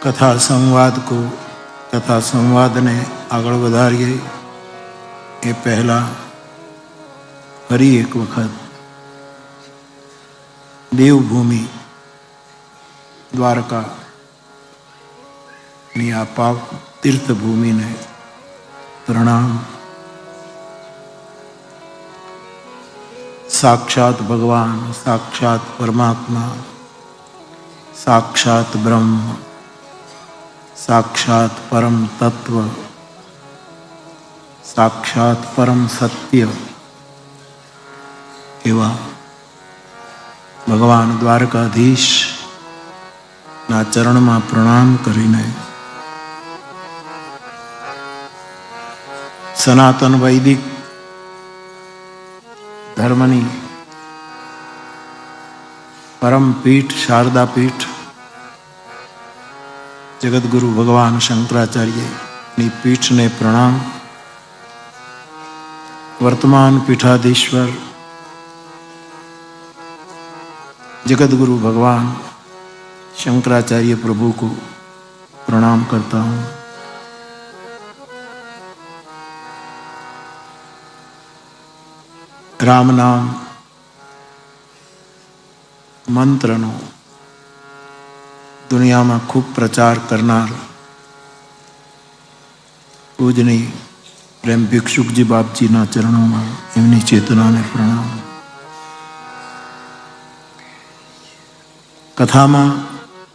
कथा संवाद ने આગળ વધારીએ એ પહેલા ફરી એક વખત દેવભૂમિ દ્વારકા ની આ પાવ તીર્થભૂમિને પ્રણામ. साक्षात भगवान, साक्षात परमात्मा, साक्षात ब्रह्म, साक्षात परम तत्व, साक्षात परम सत्य एवा भगवान द्वारकाधीश ना चरण में प्रणाम करीने सनातन वैदिक धर्मनी परम पीठ शारदा पीठ जगतगुरु भगवान शंकराचार्य नी पीठ ने प्रणाम. वर्तमान पीठाधीश्वर जगतगुरु भगवान शंकराचार्य प्रभु को प्रणाम करता हूँ. राम नाम मंत्रनो दुनिया में खूब प्रचार करनार पूजनी प्रेम भिक्षुक जी बाप जी ना चरणों में एमनी चेतना ने प्रणाम. कथा में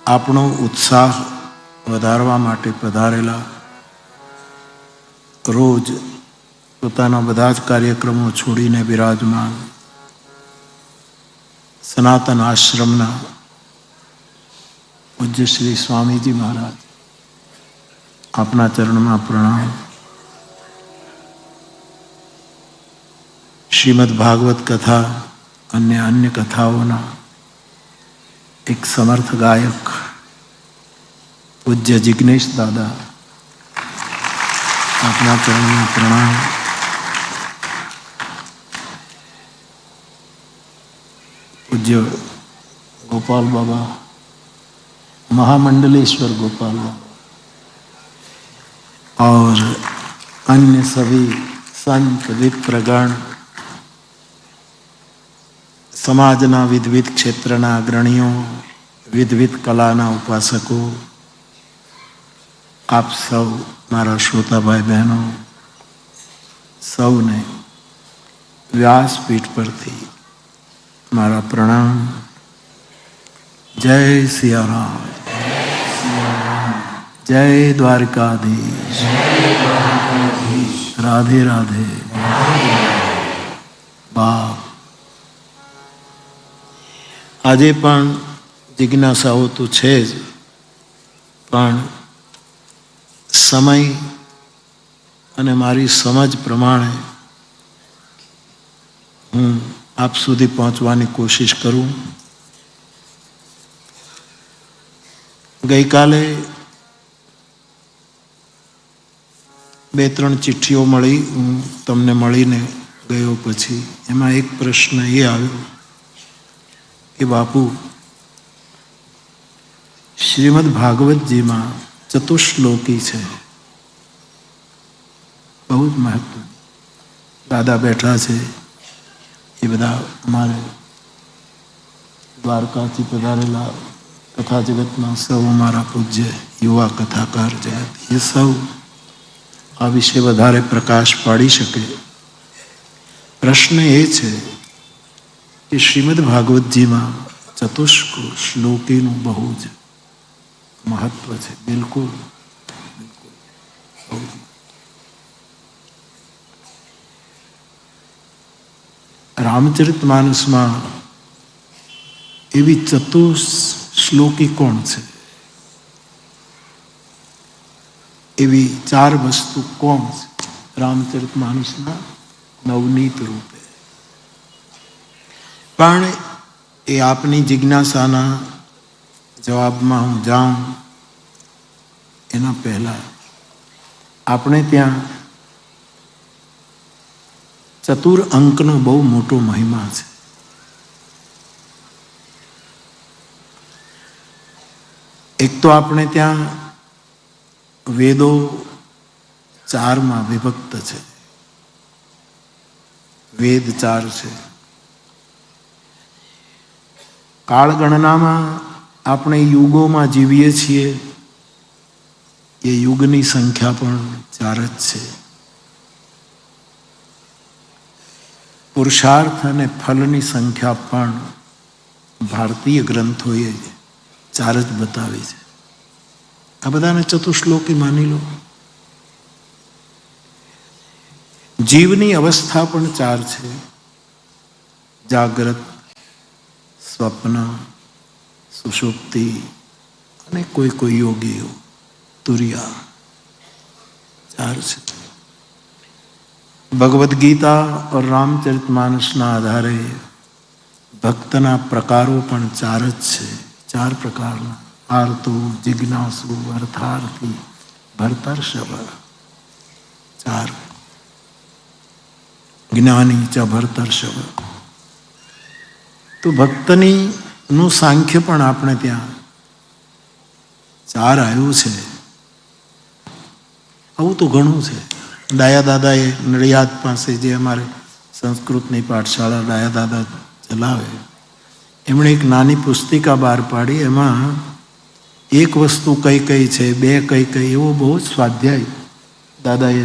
आपनो उत्साह वधारवा माटे पधारेला रोज પોતાના બધા જ કાર્યક્રમો છોડીને વિરાજમાન સનાતન આશ્રમના પૂજ્ય શ્રી સ્વામીજી મહારાજ આપના ચરણમાં પ્રણામ. શ્રીમદ ભાગવત કથા अन्य કથાઓના એક સમર્થ ગાયક પૂજ્ય જિગ્નેશ દાદા આપના ચરણમાં પ્રણામ. पूज्य गोपाल बाबा महामंडलेश्वर गोपाल बाबा और अन्य सभी संत विप्रगण समाजना विविध क्षेत्रना अग्रणियों विविध कलाना उपासकों आप सब मारा श्रोता भाई बहनों सौने व्यासपीठ पर थी मारा प्रणाम. जय सिया राम, जय द्वारकाधीश, राधे राधे. बाप आजे पण जिज्ञासाओ तो छे ज पण समय अने मारी समझ प्रमाणे हूँ आप सुधी पहुँचवानी कोशिश करूँ. गई काले 2-3 चिट्ठीओ मळी तमने मळीने गयो पछी एमां एक प्रश्न ये आव्यो कि बापू श्रीमद भागवत जी में चतुश्लोकी है बहुत महत्व. दादा बैठा है ये बधा अमारे द्वारका थी पधारेला कथा जगत में सब अमारा पूज्य युवा कथाकार जगत ये सब आ विषय वधारे प्रकाश पाड़ी सके. प्रश्न ये है कि श्रीमद भागवत जी में चतुश्लोकी बहु ज महत्व है. बिल्कुल रामचरितमानस में एवी चतुश्लोकी कौन है? एवी 4 वस्तु कौन है? रामचरितमानस में नवनीत रूपे पण ए आपनी जिज्ञासाना जवाब में हूँ जाऊँ एना पहला आपने त्या ચતુર અંકનો બહુ મોટો મહિમા છે. એક તો આપણે ત્યાં વેદો 4માં વિભક્ત છે. વેદ 4 છે. કાળગણનામાં આપણે યુગોમાં જીવીએ છીએ, એ યુગની સંખ્યા પણ 4 જ છે. પુરુષાર્થ અને ફલની સંખ્યા પણ ભારતીય ગ્રંથોએ 4 જ બતાવી છે. આ બધાને ચતુશ્લોકી માની લો. જીવની અવસ્થા પણ 4 છે. જાગ્રત, સ્વપ્ન, સુષુપ્તિ અને કોઈ યોગીઓ તુરિયા 4 છે. ભગવદ્ ગીતા और રામચરિતમાનસના આધારે ભક્તના પ્રકારો પણ 4 જ છે. 4 પ્રકારના: આર્તો, જિજ્ઞાસુ, અર્થાર્થી, ભર્તર્ષભ. 4. જ્ઞાની ચ ભર્તર્ષભ. તો ભક્તની નું સાંખ્ય પણ આપણે ત્યાં 4 આવ્યું છે. આવું તો ઘણું છે. ડાયા દાદાએ નડિયાદ પાસે જે અમારે સંસ્કૃતની પાઠશાળા ડાયા દાદા ચલાવે, એમણે એક નાની પુસ્તિકા બહાર પાડી. એમાં એક વસ્તુ કઈ કઈ છે, 2 કઈ કઈ, એવો બહુ જ સ્વાધ્યાય દાદાએ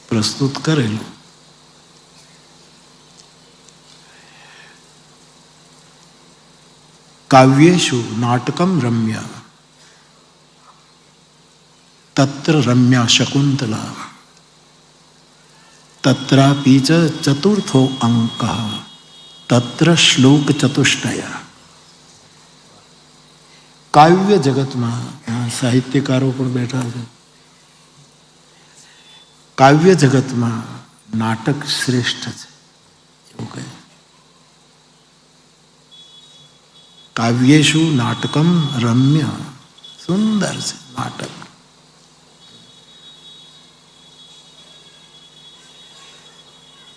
પ્રસ્તુત કરેલું. કાવ્યેષુ નાટકમ રમ્ય તત્ર રમ્યા શકુંતલા તત્રાપી ચ ચતુર્થો અંક તત્ર શ્લોક ચતુષ્ટય. કાવ્ય જગતમાં સાહિત્યકારો પણ બેઠા છે. કાવ્ય જગતમાં નાટક શ્રેષ્ઠ છે એવું કહે. કાવ્યેષુ નાટકમ રમ્ય. સુંદર છે નાટક.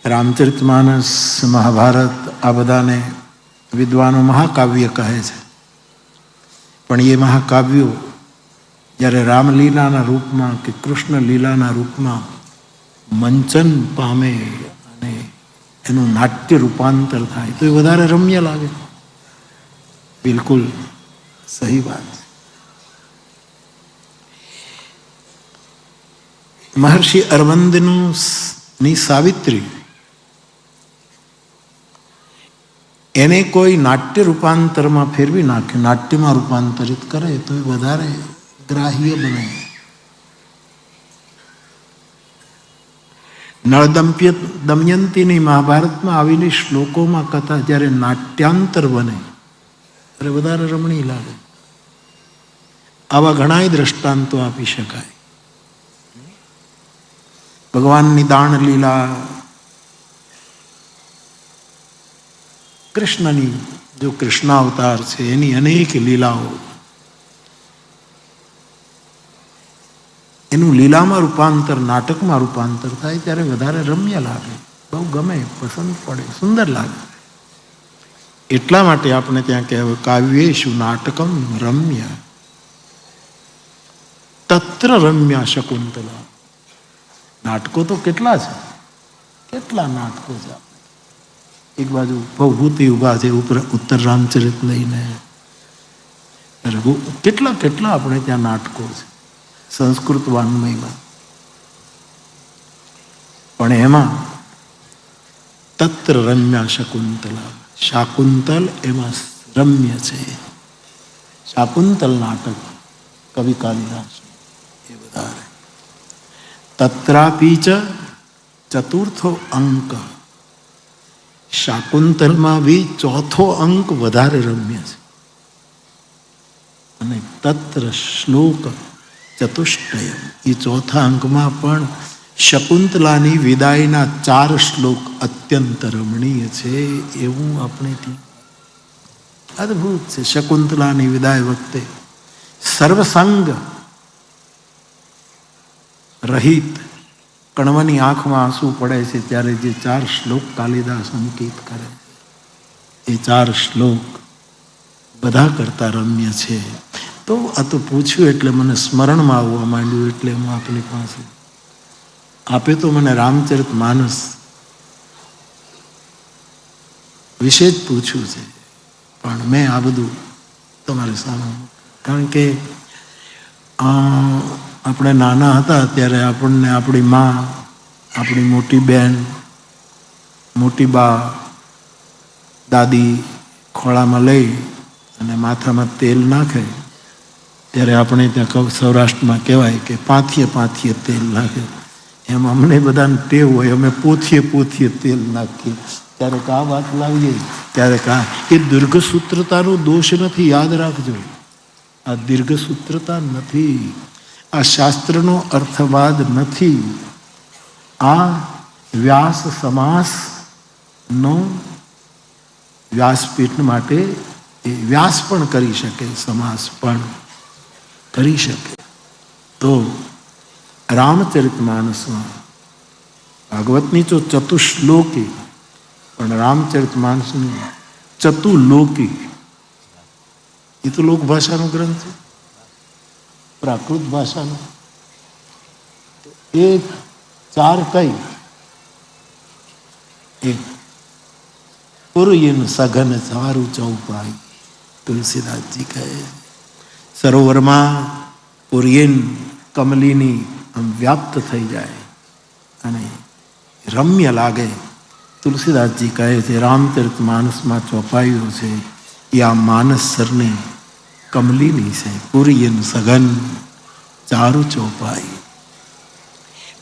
રામચરિતમાનસ, મહાભારત, આ બધાને વિદ્વાનો મહાકાવ્ય કહે છે. પણ એ મહાકાવ્યો જ્યારે રામલીલાના રૂપમાં કે કૃષ્ણ લીલાના રૂપમાં મંચન પામે અને એનું નાટ્ય રૂપાંતર થાય તો એ વધારે રમ્ય લાગે. બિલકુલ સહી વાત. મહર્ષિ અરવિંદની સાવિત્રી, એને કોઈ નાટ્ય રૂપાંતરમાં ફેરવી નાખે, નાટ્યમાં રૂપાંતરિત કરે તો એ વધારે ગ્રાહ્ય બને. નળ દમયંતીની મહાભારતમાં આવેલી શ્લોકોમાં કથા જ્યારે નાટ્યાંતર બને ત્યારે વધારે રમણીય લાગે. આવા ઘણાય દ્રષ્ટાંતો આપી શકાય. ભગવાનની દાણ લીલા, કૃષ્ણની જો કૃષ્ણાવતાર છે એની અનેક લીલાઓ, એનું લીલામાં રૂપાંતર, નાટકમાં રૂપાંતર થાય ત્યારે વધારે રમ્ય લાગે, બહુ ગમે, પસંદ પડે, સુંદર લાગે. એટલા માટે આપણે ત્યાં કહેવાય કાવ્યેષુ નાટકમ રમ્ય તત્ર રમ્યા શકુંતલા. નાટકો તો કેટલા છે, કેટલા નાટકો છે. એક બાજુ ભવભૂતિ ઉભા છે ઉત્તર રામચરિત લઈને, કેટલા કેટલા આપણે ત્યાં નાટકો છે સંસ્કૃત વાङ्મયમાં. પણ એમાં તત્ર રમ્યા શકુંતલા, શાકુંતલ એમાં રમ્ય છે. શાકુંતલ નાટક કવિ કાલિદાસ એ વધારે. તત્રાપી ચ ચતુર્થો અંક, શાકુંતલમાં બી 4થો અંક વધારે રમ્ય છે. અને તત્ર શ્લોક ચતુષ્ટય, એ 4થા અંકમાં પણ શકુંતલાની વિદાયના 4 શ્લોક અત્યંત રમણીય છે. એવું આપણે ત્યાં અદ્ભુત છે. શકુંતલાની વિદાય વખતે સર્વસંગ રહિત કણવાની આંખમાં આંસુ પડે છે ત્યારે જે 4 શ્લોક કાલિદાસ અંકિત કરે એ 4 શ્લોક બધા કરતા રમ્ય છે. તો આ તો પૂછ્યું એટલે મને સ્મરણમાં આવવા માંડ્યું, એટલે હું આપની પાસે આપે તો મને રામચરિત માનસ વિશે જ પૂછ્યું છે, પણ મેં આ બધું તમારી સામે, કારણ કે આપણે નાના હતા ત્યારે આપણને આપણી મા, આપણી મોટી બહેન, મોટી બા, દાદી ખોળામાં લઈ અને માથામાં તેલ નાખે ત્યારે આપણે ત્યાં સૌરાષ્ટ્રમાં કહેવાય કે પાંથીએ પાંથીએ તેલ નાખે. એમ અમને બધાને ટેવ હોય, અમે પોથીએ પોથીએ તેલ નાખીએ. ક્યારેક આ વાત લાવીએ, ક્યારેક આ. એ દીર્ઘસૂત્રતાનો દોષ નથી, યાદ રાખજો. આ દીર્ઘસૂત્રતા નથી, આ શાસ્ત્રનો અર્થવાદ નથી. આ વ્યાસ સમાસનો વ્યાસપીઠ માટે એ વ્યાસ પણ કરી શકે, સમાસ પણ કરી શકે. તો રામચરિતમાનસમાં ભાગવતની તો ચતુશ્લોકી, પણ રામચરિતમાનસની ચતુલોકી. એ તો લોકભાષાનો ગ્રંથ છે, પ્રાકૃત ભાષાનો. એક 4 કઈ? એક પુરયન સઘન સારું ચૌપાઈ, તુલસીદાસજી કહે. સરોવરમાં પુરયન કમલીની આમ વ્યાપ્ત થઈ જાય અને રમ્ય લાગે. તુલસીદાસજી કહે છે રામચરિત માનસમાં ચોપાઈઓ છે એ આ માનસ સરની કમલીની છે. પુરયન સઘન ચારુ ચોપાઈ.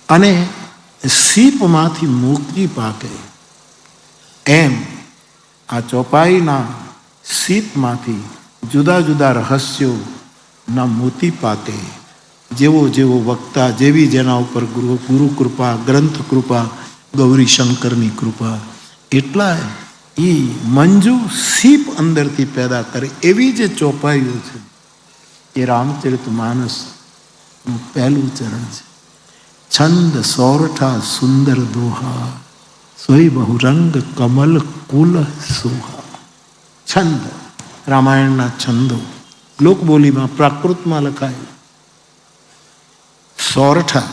અને સીપમાંથી મુક્તિ પાકે એમ આ ચોપાઈના સીપમાંથી જુદા જુદા રહસ્યો ના મોતી પાકે. જેવો જેવો વક્તા, જેવી જેના ઉપર ગુરુ કૃપા, ગ્રંથ કૃપા, ગૌરી શંકરની કૃપા, એટલા એ મંજુ સીપ અંદરથી પેદા કરે એવી જે ચોપાઈઓ છે એ રામચરિત માનસનું પહેલું ચરણ છે. છંદ સોરઠા સુંદર દોહા, સોઈ બહુરંગ કમલ કુલ સોહા. છંદ, રામાયણના છંદો લોકબોલીમાં પ્રાકૃતમાં લખાય. સોરઠા,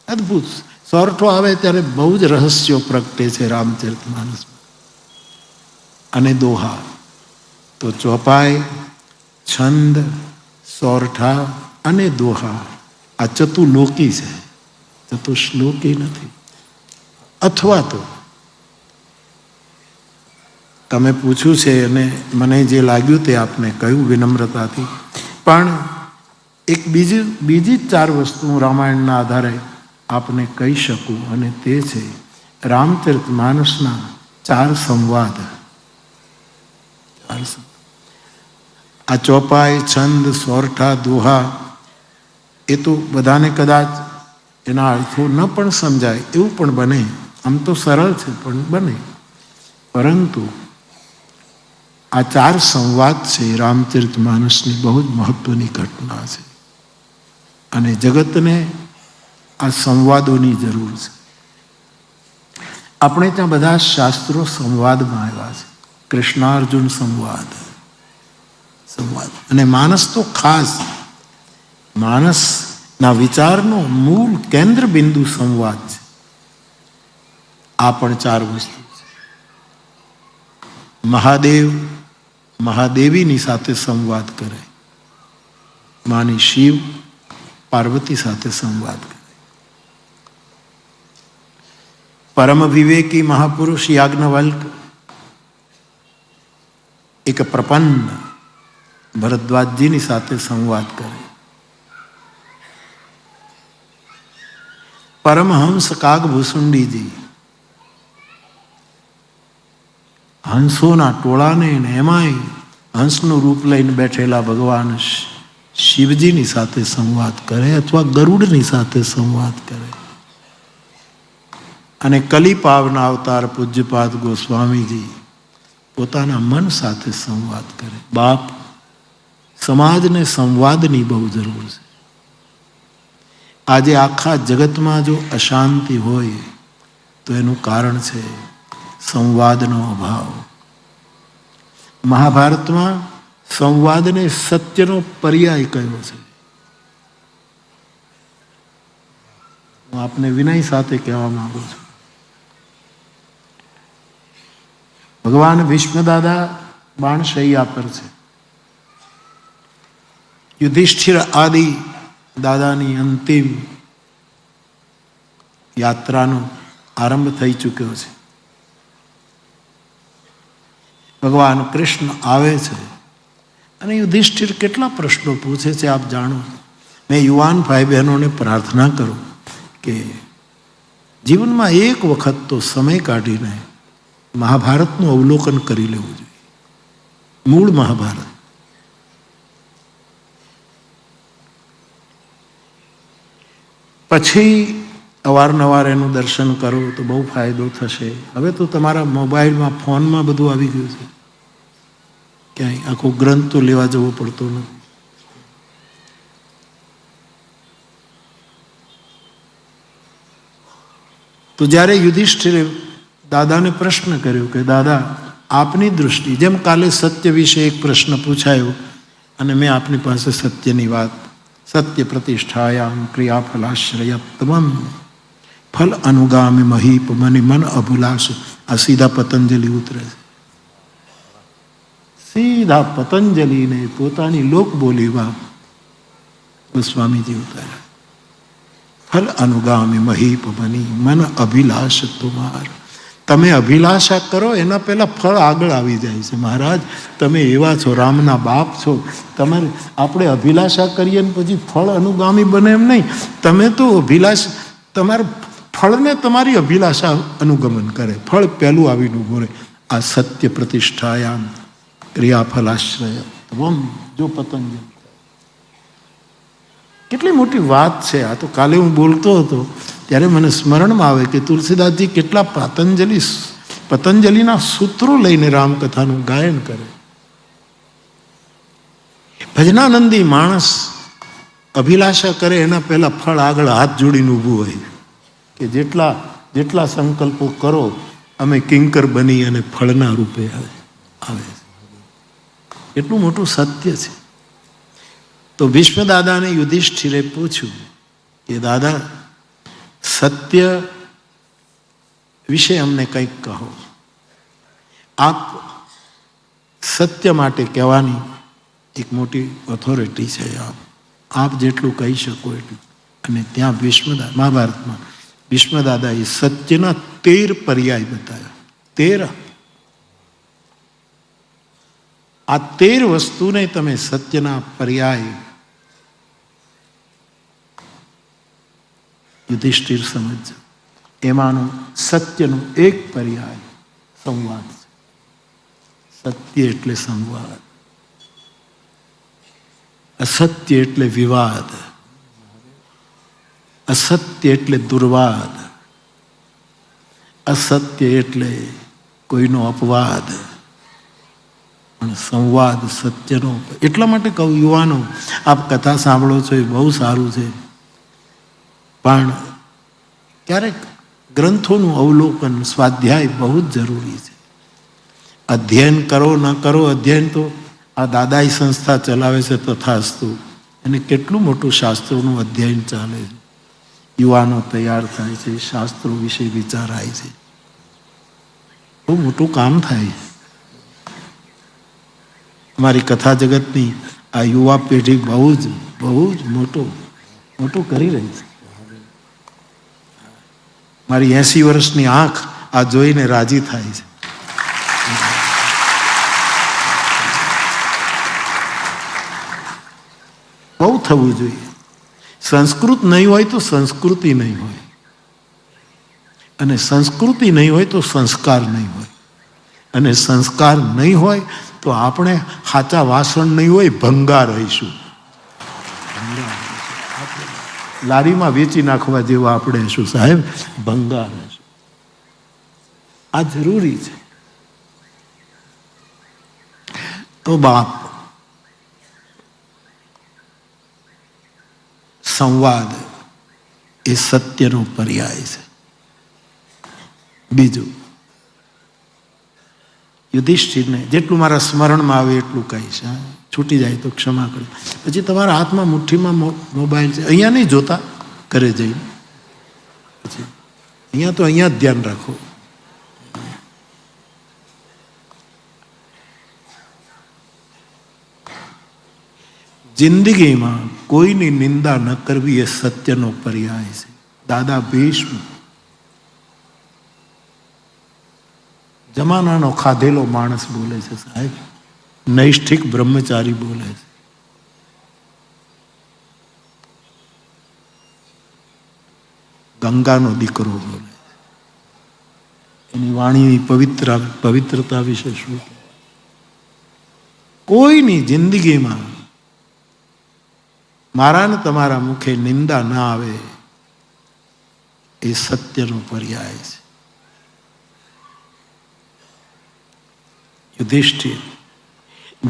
અદભુત. સોરઠો આવે ત્યારે બહુ જ રહસ્યો પ્રગટે છે રામચરિત માનસમાં. અને દોહા તો ચોપાઈ, છંદ, સોરઠા અને દોહા આ ચતુલોકી છે, ચતુશ્લોકી નથી. અથવા તો તમે પૂછ્યું છે અને મને જે લાગ્યું તે આપને કહ્યું વિનમ્રતાથી, પણ એક બીજી જ 4 વસ્તુ રામાયણના આધારે આપને કહી શકું, અને તે છે રામચરિત માનસના 4 સંવાદ. આ ચોપાઈ, છંદ, સોરઠા, દોહા એ તો બધાને કદાચ એના અર્થો ન પણ સમજાય એવું પણ બને. આમ તો સરળ છે પણ બને. પરંતુ આ 4 સંવાદ છે રામચરિત માનસની બહુ જ મહત્વની ઘટના છે, અને જગતને આ સંવાદોની જરૂર છે. આપણે ત્યાં બધા શાસ્ત્રો સંવાદમાં આવ્યા છે. કૃષ્ણાર્જુન સંવાદ, અને માનસ તો ખાસ. માનસના વિચારનો મૂળ કેન્દ્ર બિંદુ સંવાદ છે. આ પણ 4 વસ્તુ છે. મહાદેવ મહાદેવીની સાથે સંવાદ કરે, માની શિવ પાર્વતી સાથે સંવાદ કરે. પરમ વિવેકી મહાપુરુષ યાજ્ઞવલ્ક એક પ્રપન્ન ભરદ્વાજજીની સાથે સંવાદ કરે. પરમહંસ કાગભૂષુંડીજી હંસોના ટોળાને એમાંય હંસનું રૂપ લઈને બેઠેલા ભગવાન શિવજીની સાથે સંવાદ કરે, અથવા ગરુડની સાથે સંવાદ કરે. અને કલિપાવના અવતાર પૂજ્યપાદ ગોસ્વામીજી પોતાના મન સાથે સંવાદ કરે. બાપ, સમાજને સંવાદની બહુ જરૂર છે. આજે આખા જગતમાં જો અશાંતિ હોય તો એનું કારણ છે સંવાદનો અભાવ. મહાભારતમાં સંવાદને સત્યનો પર્યાય કહ્યો છે. હું આપને વિનય સાથે કહેવા માંગુ છું, ભગવાન ભીષ્મદાદા બાણશૈયા પર છે. યુધિષ્ઠિર આદિ દાદાની અંતિમ યાત્રાનો આરંભ થઈ ચૂક્યો છે. ભગવાન કૃષ્ણ આવે છે અને યુધિષ્ઠિર કેટલા પ્રશ્નો પૂછે છે આપ જાણો. મેં યુવાન ભાઈ બહેનોને પ્રાર્થના કરું કે જીવનમાં એક વખત તો સમય કાઢીને મહાભારતનું અવલોકન કરી લેવું જોઈએ. મૂળ મહાભારત. પછી અવારનવાર એનું દર્શન કરો તો બહુ ફાયદો થશે. હવે તો તમારા મોબાઈલમાં ફોનમાં બધું આવી ગયું છે, ક્યાંય આખો ગ્રંથ તો લેવા જવો પડતો નથી. તો જ્યારે યુધિષ્ઠિરે દાદાને પ્રશ્ન કર્યો કે દાદા આપની દૃષ્ટિ, જેમ કાલે સત્ય વિશે એક પ્રશ્ન પૂછાયો અને મેં આપની પાસે સત્યની વાત, સત્ય પ્રતિષ્ઠાયામ ક્રિયાફલાશ્રયત્વમ ફલ અનુગામી મહીપ મને મન અભિલાષ. આ સીધા પતંજલિ ઉતરે છે. સીધા પતંજલિને પોતાની લોક બોલીમાં ગોસ્વામીજી ઉતાર્યા. ફલ અનુગામી મહીપ મની મન અભિલાષ તુમાર. તમે અભિલાષા કરો એના પહેલા ફળ આગળ આવી જાય છે. મહારાજ તમે એવા છો, રામના બાપ છો, તમારે આપણે અભિલાષા કરીએ ને પછી ફળ અનુગામી બને એમ નહીં. તમે તો તમારે ફળને તમારી અભિલાષા અનુગમન કરે. ફળ પહેલું આવીને ઉભું રહે. આ સત્ય પ્રતિષ્ઠાયામ ક્રિયાફલાશ્રય ત્વમ. જો પતંજલિ કેટલી મોટી વાત છે આ. તો કાલે હું બોલતો હતો ત્યારે મને સ્મરણમાં આવે કે તુલસીદાસજી કેટલા પતંજલિના સૂત્રો લઈને રામકથાનું ગાયન કરે. ભજનાનંદી માણસ અભિલાષા કરે એના પહેલા ફળ આગળ હાથ જોડીને ઊભું હોય કે જેટલા સંકલ્પો કરો અમે કિંકર બની અને ફળના રૂપે આવે. એટલું મોટું સત્ય છે. તો ભીષ્મદાદાને યુધિષ્ઠિરે પૂછ્યું કે દાદા સત્ય વિશે અમને કંઈક કહો. આપ સત્ય માટે કહેવાની એક મોટી ઓથોરિટી છે. આપ જેટલું કહી શકો એટલું. અને ત્યાં મહાભારતમાં ભીષ્મદાદાએ સત્યના 13 પર્યાય બતાવ્યા. 13. આ 13 વસ્તુને તમે સત્યના પર્યાય યુધિષ્ઠિર સમજજો. એમાંનું સત્યનું એક પર્યાય સંવાદ છે. સત્ય એટલે સંવાદ, અસત્ય એટલે વિવાદ, અસત્ય એટલે દુર્વાદ, અસત્ય એટલે કોઈનો અપવાદ. પણ સંવાદ સત્યનો. એટલા માટે કહું યુવાનો, આપ કથા સાંભળો છો એ બહુ સારું છે, પણ ક્યારેક ગ્રંથોનું અવલોકન, સ્વાધ્યાય બહુ જ જરૂરી છે. અધ્યયન કરો ન કરો, અધ્યયન તો આ દાદાઈ સંસ્થા ચલાવે છે તથાસ્તુ. અને કેટલું મોટું શાસ્ત્રોનું અધ્યયન ચાલે છે. યુવાનો તૈયાર થાય છે, શાસ્ત્રો વિશે વિચારાય છે, બહુ મોટું કામ થાય. અમારી કથા જગતની આ યુવા પેઢી બહુ જ મોટું કરી રહી છે. મારી 80 વર્ષની આંખ આ જોઈને રાજી થાય છે. બહુ થવું જોઈએ. સંસ્કૃત નહીં હોય તો સંસ્કૃતિ નહીં હોય, અને સંસ્કૃતિ નહીં હોય તો સંસ્કાર નહીં હોય, અને સંસ્કાર નહીં હોય તો આપણે સાચા વાસણ નહીં હોય, ભંગાર રહીશું. લારીમાં વેચી નાખવા જેવા આપણે શું સાહેબ, ભંગાર હશું. આ જરૂરી છે. તો બાપ સંવાદ એ સત્યનો પર્યાય છે. બીજું, યુધિષ્ઠિરને જેટલું મારા સ્મરણમાં આવે એટલું કહીશ, છૂટી જાય તો ક્ષમા કરો. પછી તમારા હાથમાં મુઠ્ઠીમાં મોબાઈલ છે, અહીંયા નહીં જોતા, ઘરે જઈને પછી અહીંયા તો અહીંયા જ ધ્યાન રાખો. જિંદગીમાં કોઈની નિંદા ન કરવી એ સત્યનો પર્યાય છે. દાદા ભીષ્મ જમાનાનો ખાધેલો માણસ બોલે છે સાહેબ, નૈષ્ઠિક બ્રહ્મચારી બોલે છે. ગંગાનો દીકરો બોલે છે. એની વાણીની પવિત્રતા વિશે શું? કોઈની જિંદગીમાં મારા ને તમારા મુખે નિંદા ના આવે એ સત્યનો પર્યાય છે. યુધિષ્ઠિર,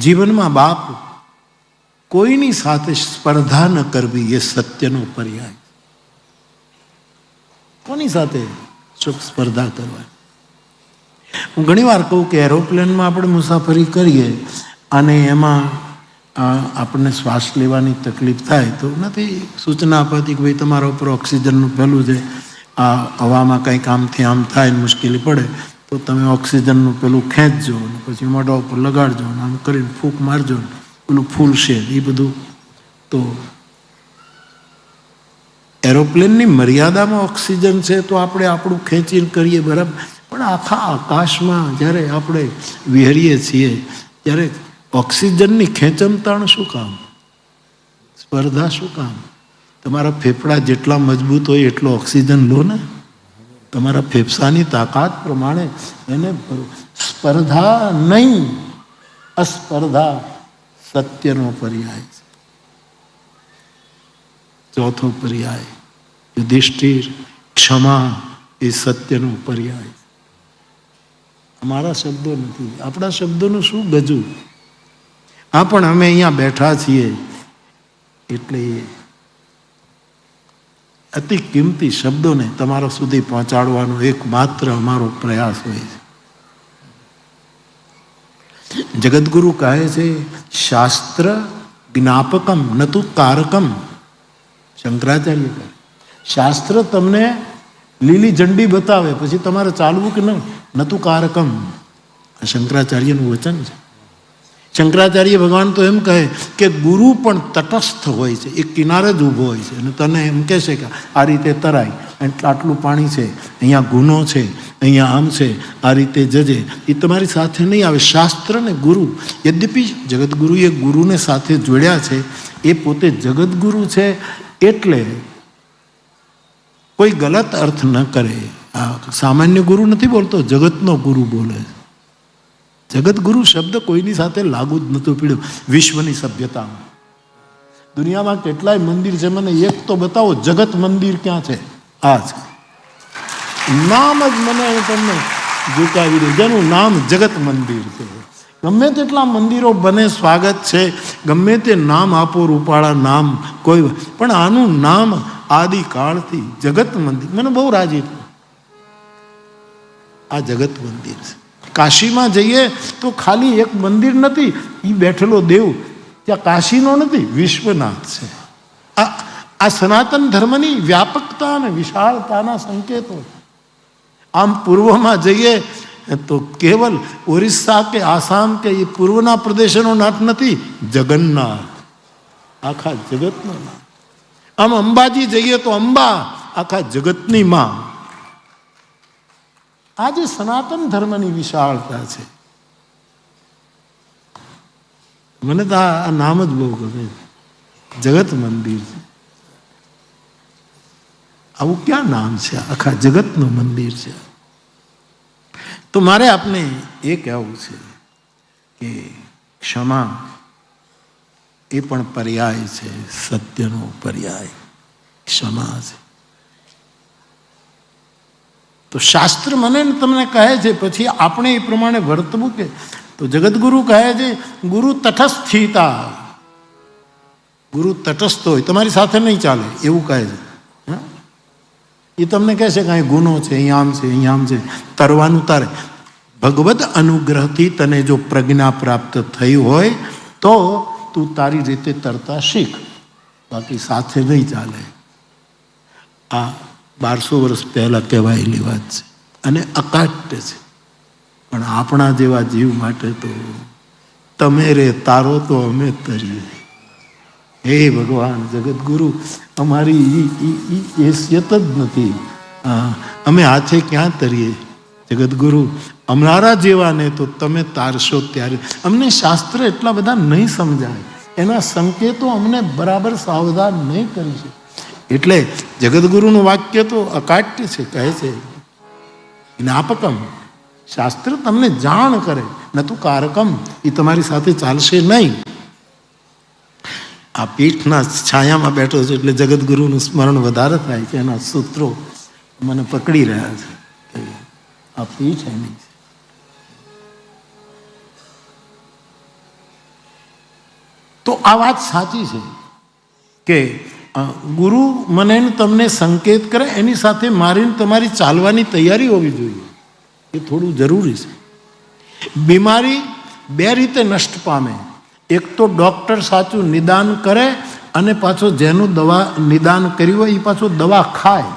જીવનમાં બાપ કોઈની સાથે સ્પર્ધા ન કરવી એ સત્યનો પર્યાય. કોની સાથે સ્પર્ધા કરવા? હું ઘણી વાર કહું કે એરોપ્લેનમાં આપણે મુસાફરી કરીએ અને એમાં આપણને શ્વાસ લેવાની તકલીફ થાય તો નથી સૂચના અપાતી કે ભાઈ તમારા ઉપર ઓક્સિજનનું પેલું છે, આ હવામાં કંઈક આમથી આમ થાય ને મુશ્કેલી પડે તો તમે ઓક્સિજનનું પેલું ખેંચજો ને પછી મોઢા ઉપર લગાડજો ને આમ કરીને ફૂંક મારજો ને પેલું ફૂલશે. એ બધું તો એરોપ્લેનની મર્યાદામાં ઓક્સિજન છે તો આપણે આપણું ખેંચીને કરીએ બરાબર, પણ આખા આકાશમાં જ્યારે આપણે વિહરીએ છીએ ત્યારે ઓક્સિજનની ખેંચમતાણ શું કામ? સ્પર્ધા શું કામ? તમારા ફેફડા જેટલા મજબૂત હોય એટલો ઓક્સિજન લો ને. તમારા ફેફસાની તાકાત પ્રમાણે એને સ્પર્ધા નહીં, અસ્પર્ધા સત્યનો પર્યાય છે. ચોથો પર્યાય યુધિષ્ઠિર, ક્ષમા એ સત્યનો પર્યાય. અમારા શબ્દો નથી, આપણા શબ્દોનું શું ગજું? હા, પણ અમે અહીંયા બેઠા છીએ એટલે અતિ કિંમતી શબ્દોને તમારા સુધી પહોંચાડવાનો એકમાત્ર અમારો પ્રયાસ હોય છે. જગદગુરુ કહે છે શાસ્ત્ર જ્ઞાપકમ નતુ કારકમ. શંકરાચાર્ય કહે શાસ્ત્ર તમને લીલી ઝંડી બતાવે પછી તમારે ચાલવું કે નહીં, નતુ કારકમ. આ શંકરાચાર્યનું વચન છે. શંકરાચાર્ય ભગવાન તો એમ કહે કે ગુરુ પણ તટસ્થ હોય છે, એ કિનારે જ ઊભો હોય છે અને તને એમ કહેશે કે આ રીતે તરાય, આટલું પાણી છે, અહીંયા ગુનો છે, અહીંયા આમ છે, આ રીતે જજે. એ તમારી સાથે નહીં આવે. શાસ્ત્ર ને ગુરુ, યદ્યપિ જગદગુરુએ ગુરુને સાથે જોડ્યા છે, એ પોતે જગદગુરુ છે એટલે કોઈ ગલત અર્થ ન કરે. આ સામાન્ય ગુરુ નથી બોલતો, જગતનો ગુરુ બોલે છે. જગતગુરુ શબ્દ કોઈની સાથે લાગુ જ નહોતો પીડ્યો. વિશ્વની સભ્યતામાં દુનિયામાં કેટલાય મંદિર છે, મને એક તો બતાવો જગત મંદિર ક્યાં છે? આ છે નામ જ મને તમને ઝુકાવી દે, જેનું નામ જગત મંદિર છે. ગમે તેટલા મંદિરો બને, સ્વાગત છે, ગમે તે નામ આપો, રૂપાળા નામ કોઈ, પણ આનું નામ આદિકાળથી જગત મંદિર. મને બહુ રાજી થયું. આ જગત મંદિર છે. કાશીમાં જઈએ તો ખાલી એક મંદિર નથી, એ બેઠેલો દેવ ત્યાં કાશીનો નથી, વિશ્વનાથ છે. આ સનાતન ધર્મની વ્યાપકતા અને વિશાળતાના સંકેતો. આમ પૂર્વમાં જઈએ તો કેવલ ઓરિસ્સા કે આસામ કે એ પૂર્વના પ્રદેશોનો નાથ નથી, જગન્નાથ આખા જગતનો નાથ. આમ અંબાજી જઈએ તો અંબા આખા જગતની માં. આ જે સનાતન ધર્મની વિશાળતા છે, મને તો આ નામ જ બહુ ગમે. જગત મંદિર છે. આવું ક્યાં નામ છે? આખા જગતનું મંદિર છે. તો મારે આપને એ કહેવું છે કે ક્ષમા એ પણ પર્યાય છે, સત્યનો પર્યાય ક્ષમા છે. તો શાસ્ત્ર મને તમને કહે છે, પછી આપણે એ પ્રમાણે વર્તવું કે? તો જગદગુરુ કહે છે ગુરુ તટસ્થિતા. ગુરુ તટસ્થ હોય, તમારી સાથે નહીં ચાલે એવું કહે છે. એ તમને કહેશે કે અહીં ગુનો છે, અહીંયા આમ છે, અહીંયા આમ છે. તરવાનું તારે. ભગવદ અનુગ્રહથી તને જો પ્રજ્ઞા પ્રાપ્ત થઈ હોય તો તું તારી રીતે તરતા શીખ, બાકી સાથે નહીં ચાલે. આ 1200 વર્ષ પહેલા કહેવાયેલી વાત છે અને અકાટ્ય છે. પણ આપણા જેવા જીવ માટે તો તમે રે તારો તો અમે તરીએ. હે ભગવાન જગતગુરુ, અમારી હેસિયત જ નથી. અમે હાથે ક્યાં તરીએ જગતગુરુ? અમારા જેવાને તો તમે તારશો ત્યારે. અમને શાસ્ત્ર એટલા બધા નહીં સમજાય, એના સંકેતો અમને બરાબર સાવધાન નહીં કરી છે. એટલે જગતગુરુનું વાક્ય તો અકાટ્ય છે, કહે છે જ્ઞાપકમ. શાસ્ત્ર તમને જાણ કરે, નતું કારકમ. એ તમારી સાથે ચાલશે નહીં. આ પીઠના છાયામાં બેઠો છે એટલે જગતગુરુનું સ્મરણ વધારે થાય છે. એના સૂત્રો મને પકડી રહ્યા છે. આ પીઠ એની છે. તો આ વાત સાચી છે કે ગુરુ મને તમને સંકેત કરે, એની સાથે મારીને તમારી ચાલવાની તૈયારી હોવી જોઈએ. એ થોડું જરૂરી છે. બીમારી બે રીતે નષ્ટ પામે. એક તો ડૉક્ટર સાચું નિદાન કરે અને પાછો જેનું દવા નિદાન કર્યું હોય એ પાછો દવા ખાય.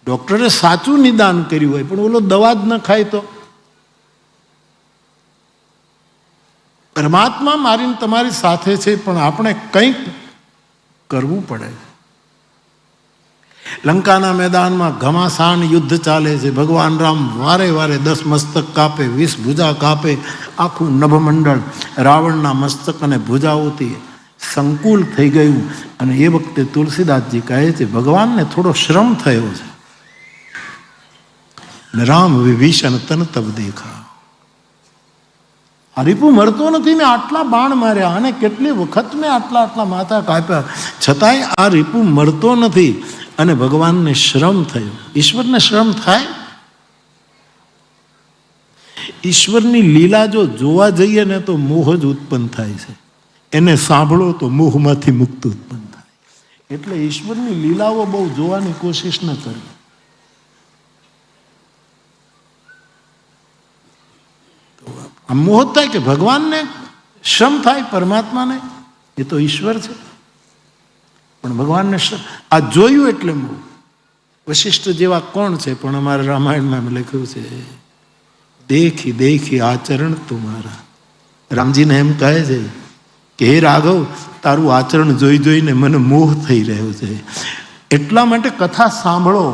ડૉક્ટરે સાચું નિદાન કર્યું હોય પણ ઓલો દવા જ ન ખાય તો? પરમાત્મા મારીને તમારી સાથે છે પણ આપણે કંઈક કરવું પડે. લંકાના મેદાનમાં ઘમાસાન યુદ્ધ ચાલે છે. ભગવાન રામ વારે વારે 10 મસ્તક કાપે, 20 ભુજા કાપે. આખું નભમંડળ રાવણના મસ્તક અને ભુજાઓથી સંકુલ થઈ ગયું. અને એ વખતે તુલસીદાસજી કહે છે ભગવાનને થોડો શ્રમ થયો છે. રામ વિભીષણ તન તબ દેખા. આ રીપુ મરતો નથી, મેં આટલા બાણ માર્યા અને કેટલી વખત મેં આટલા માથા કાપ્યા, છતાંય આ રીપુ મરતો નથી. અને ભગવાનને શ્રમ થયો. ઈશ્વરને શ્રમ થાય? ઈશ્વરની લીલા જો જોવા જઈએ ને તો મોહ જ ઉત્પન્ન થાય છે. એને સાંભળો તો મોહમાંથી મુક્ત ઉત્પન્ન થાય. એટલે ઈશ્વરની લીલાઓ બહુ જોવાની કોશિશ ન કરવી. આમ મોહ થાય કે ભગવાનને શ્રમ થાય, પરમાત્માને, એ તો ઈશ્વર છે. પણ ભગવાનને આ જોયું એટલે મોહ. વશિષ્ઠ જેવા કોણ છે? પણ અમારા રામાયણમાં લખ્યું છે દેખી દેખી આચરણ તુમારા. રામજીને એમ કહે છે કે હે રાઘવ, તારું આચરણ જોઈ જોઈને મને મોહ થઈ રહ્યો છે. એટલા માટે કથા સાંભળો.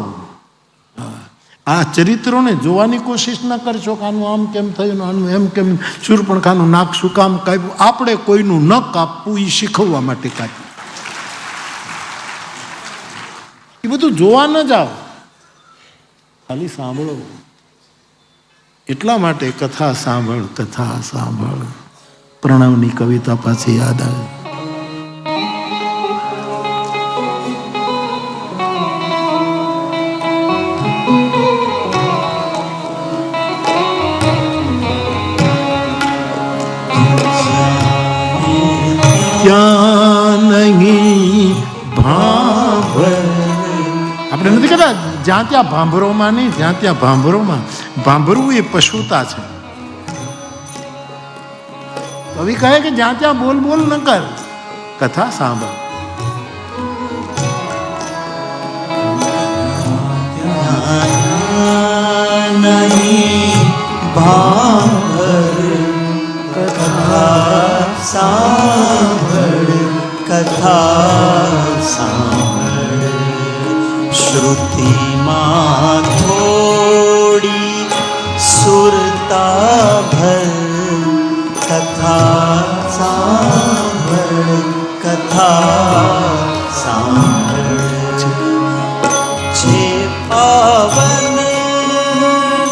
આ ચરિત્રોને જોવાની કોશિશ ન કરશો કે આનું આમ કેમ થયું, આનું એમ કેમ, શૂર્પણખાનું નાક શું કામ કાપ્યું. આપણે કોઈનું ન કાપવું એ શીખવવા માટે કાપ્યું. એ બધું જોવા ન જાઓ, ખાલી સાંભળો. એટલા માટે કથા સાંભળ, કથા સાંભળ. પ્રણવની કવિતા પાછી યાદ આવે. ક્યાં નહીં ભાંભર. આપણે નથી કહેતા જ્યાં ત્યાં ભાંભરોમાં નહીં, જ્યાં ત્યાં ભાંભરોમાં. ભાંભરવું એ પશુતા છે. કવિ કહે કે જ્યાં ત્યાં બોલ બોલ ન કર, કથા સાંભળ. નહીં ભાંભર કથા સાંભળ, કથા સાંભળ. શ્રુતિમાં થોડી સુરતા ભર, કથા સાંભળ, કથા સાંભળ. જે પાવન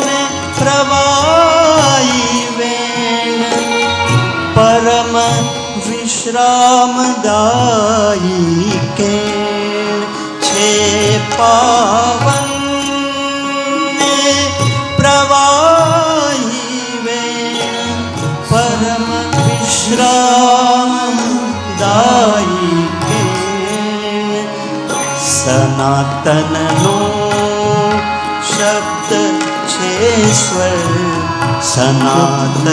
ને પ્રવાહી વેણ, પરમ વિશ્રામદાયી કેણ. છે પાવન ને પ્રવાહી વેણ, પરમ વિશ્રામદાયી કેણ. સન સનાતનનો શબ્દ છે સ્વર, સનાતન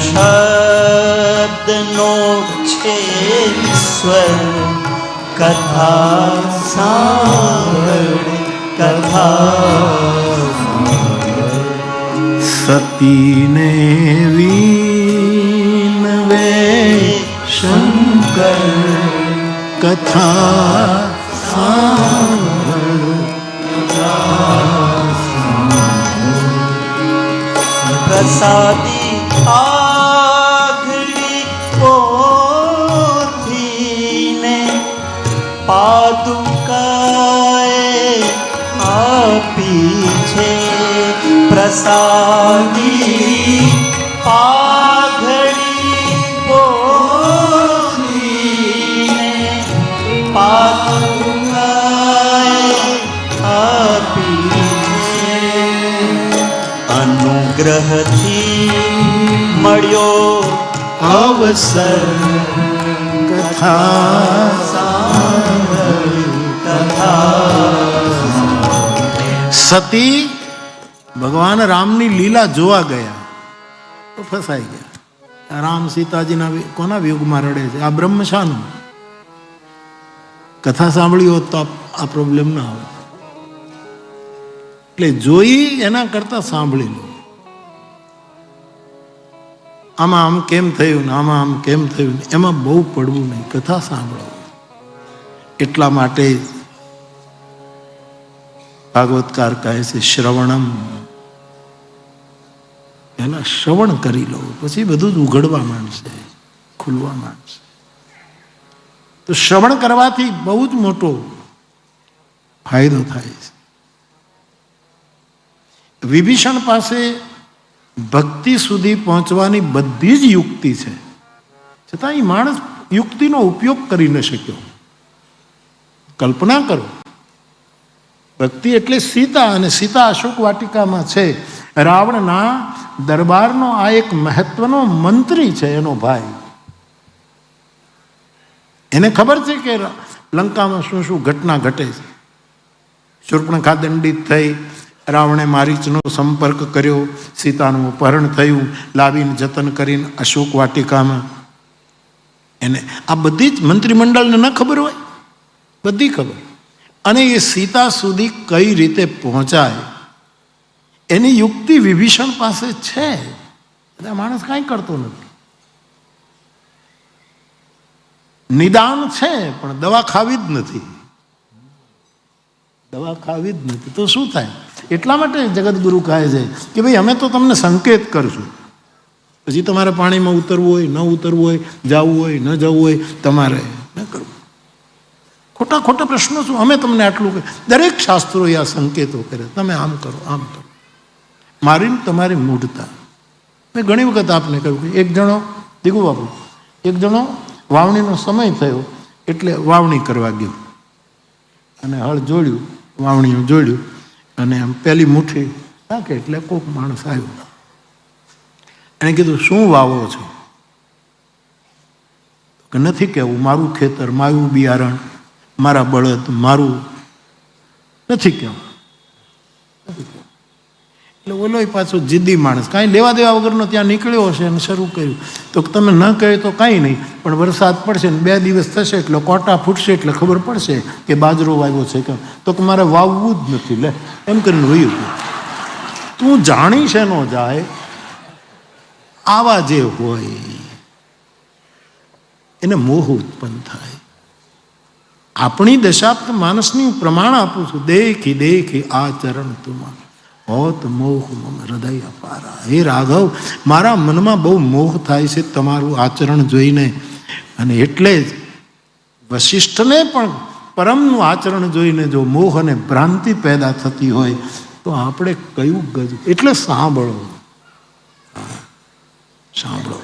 શબ્દનો છે સ્વર. કથા સાંભળ, કથા સતીને વિનવે શંકર, કથા સાંભળ, પ્રસાદી આઘડી પોથીને પાદુકાએ આપી છે. પ્રસાદી આઘડી પોથીને પાદુકાએ આપી છે. અનુગ્રહથી મળ્યો અવસર, કથા સાંભળ, કથા. સતી ભગવાન રામની લીલા જોવા ગયા તો ફસાઈ ગયા. રામ સીતાજીના કોના વિયોગમાં રડે છે? આ બ્રહ્મ શાનું? કથા સાંભળી હોત તો આ પ્રોબ્લેમ ના આવે. એટલે જોઈ એના કરતા સાંભળી લો. આમાં આમ કેમ થયું ને આમાં આમ કેમ થયું ને એમાં બહુ પડવું નહીં, કથા સાંભળો. એટલા માટે ભાગવતકાર કહે છે શ્રવણમ. પહેલા શ્રવણ કરી લો, પછી બધું જ ઉઘડવા માંડશે, ખુલવા માંડશે. તો શ્રવણ કરવાથી બહુ જ મોટો ફાયદો થાય છે. વિભીષણ પાસે ભક્તિ સુધી પહોંચવાની બધી જ યુક્તિ છે, છતાં એ માણસ યુક્તિનો ઉપયોગ કરી ન શક્યો. કલ્પના કરો, ભક્તિ એટલે સીતા, અને સીતા અશોક વાટિકામાં છે. રાવણના દરબારનો આ એક મહત્વનો મંત્રી છે, એનો ભાઈ. એને ખબર છે કે લંકામાં શું શું ઘટના ઘટે છે. શૂર્પણખા દંડિત થઈ, રાવણે મારીચનો સંપર્ક કર્યો, સીતાનું અપહરણ થયું, લાવીને જતન કરીને અશોક વાટિકામાં. એને આ બધી જ મંત્રીમંડળને ન ખબર હોય? બધી ખબર. અને એ સીતા સુધી કઈ રીતે પહોંચાય એની યુક્તિ વિભીષણ પાસે છે. માણસ કાંઈ કરતો નથી. નિદાન છે પણ દવા ખાવી જ નથી. દવા ખાવી જ નથી તો શું થાય? એટલા માટે જગતગુરુ કહે છે કે ભાઈ અમે તો તમને સંકેત કરશું, પછી તમારે પાણીમાં ઉતરવું હોય ન ઉતરવું હોય, જવું હોય ન જવું હોય, તમારે ન કરવું. ખોટા ખોટા પ્રશ્નો શું? અમે તમને આટલું કહે. દરેક શાસ્ત્રોએ આ સંકેતો કરે, તમે આમ કરો આમ કરો. મારીને તમારી મૂઢતા. મેં ઘણી વખત આપને કહ્યું કે એક જણો દીગુ બાપુ, એક જણો વાવણીનો સમય થયો એટલે વાવણી કરવા ગયો અને હળ જોડ્યું, વાવણીઓ જોડ્યું અને આમ પહેલી મુઠ્ઠી નાખે એટલે કોઈક માણસ આવ્યો. એને કીધું શું વાવો છો? કે નથી કહેવું, મારું ખેતર, મારું બિયારણ, મારા બળદ, મારું નથી કહેવું. એટલે ઓલો પાછો જિદ્દી માણસ, કાંઈ લેવા દેવા વગરનો ત્યાં નીકળ્યો હશે અને શરૂ કર્યું. તો તમે ન કહે તો કાંઈ નહીં, પણ વરસાદ પડશે ને 2 દિવસ થશે એટલે કોટા ફૂટશે એટલે ખબર પડશે કે બાજરો વાવ્યો છે કે. તો કે મારે વાવવું જ નથી, લે એમ કરીને વયું. તું જાણી છે નો જાય. આવા જે હોય એને મોહ ઉત્પન્ન થાય. આપણી દશા માણસની પ્રમાણ આપું છું. દેખી દેખી આચરણ તુમા હોત મોહ મમ હૃદય અપારા. હે રાઘવ, મારા મનમાં બહુ મોહ થાય છે તમારું આચરણ જોઈને. અને એટલે જ વશિષ્ઠને પણ પરમનું આચરણ જોઈને જો મોહ અને ભ્રાંતિ પેદા થતી હોય તો આપણે કયું ગજ. એટલે સાંભળો, સાંભળો.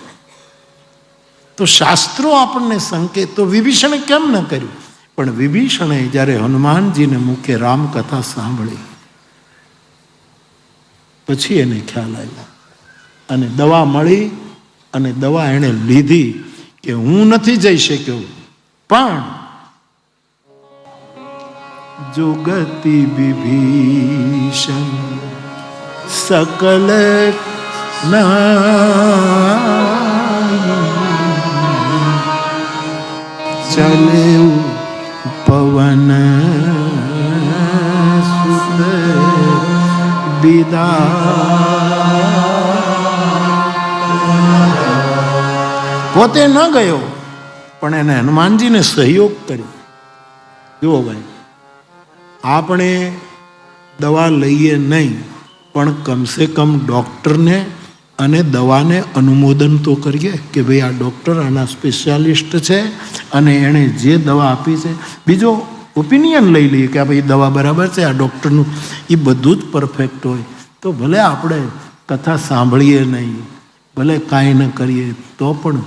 તો શાસ્ત્રો આપણને સંકેત. તો વિભીષણે કેમ ન કર્યું? પણ વિભીષણે જ્યારે હનુમાનજીને મુખે રામકથા સાંભળી પછી એને ખ્યાલ આવ્યો અને દવા મળી અને દવા એણે લીધી કે હું નથી જઈ શક્યો, પણ जुगति विभीषण सकल चले पवन सुत विदा પોતે ન ગયો પણ એને હનુમાનજીને સહયોગ કર્યો. જુઓ ભાઈ, આપણે દવા લઈએ નહીં પણ કમસે કમ ડૉક્ટરને અને દવાને અનુમોદન તો કરીએ કે ભાઈ આ ડૉક્ટર આના સ્પેશિયાલિસ્ટ છે અને એણે જે દવા આપી છે. બીજો ઓપિનિયન લઈ લઈએ કે આ ભાઈ દવા બરાબર છે, આ ડૉક્ટરનું, એ બધું જ પરફેક્ટ હોય તો ભલે આપણે કથા સાંભળીએ નહીં, ભલે કાંઈ ન કરીએ તો પણ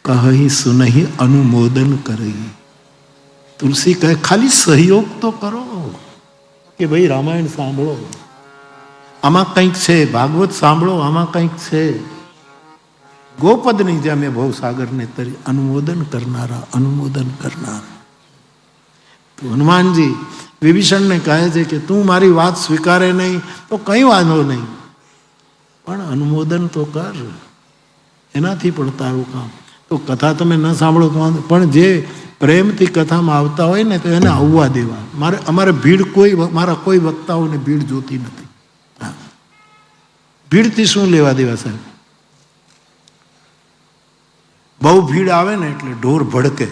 કહી સુનહી અનુમોદન કરી. તુલસી કહે ખાલી સહયોગ તો કરો કે ભાઈ રામાયણ સાંભળો, આમાં કંઈક છે, ભાગવત સાંભળો, આમાં કંઈક છે. ગોપદની જેમ એ ભવસાગરને તરી અનુમોદન કરનારા. તો હનુમાનજી વિભીષણને કહે છે કે તું મારી વાત સ્વીકારે નહીં તો કંઈ વાંધો નહીં, પણ અનુમોદન તો કર, એનાથી પણ તારું કામ. તો કથા તમે ન સાંભળો તો પણ જે પ્રેમથી કથામાં આવતા હોય ને તો એને આવવા દેવા. અમારે ભીડ મારા કોઈ વક્તાઓને ભીડ જોતી નથી. ભીડથી શું લેવા દેવા સાહેબ? બહુ ભીડ આવે ને એટલે ઢોર ભડકે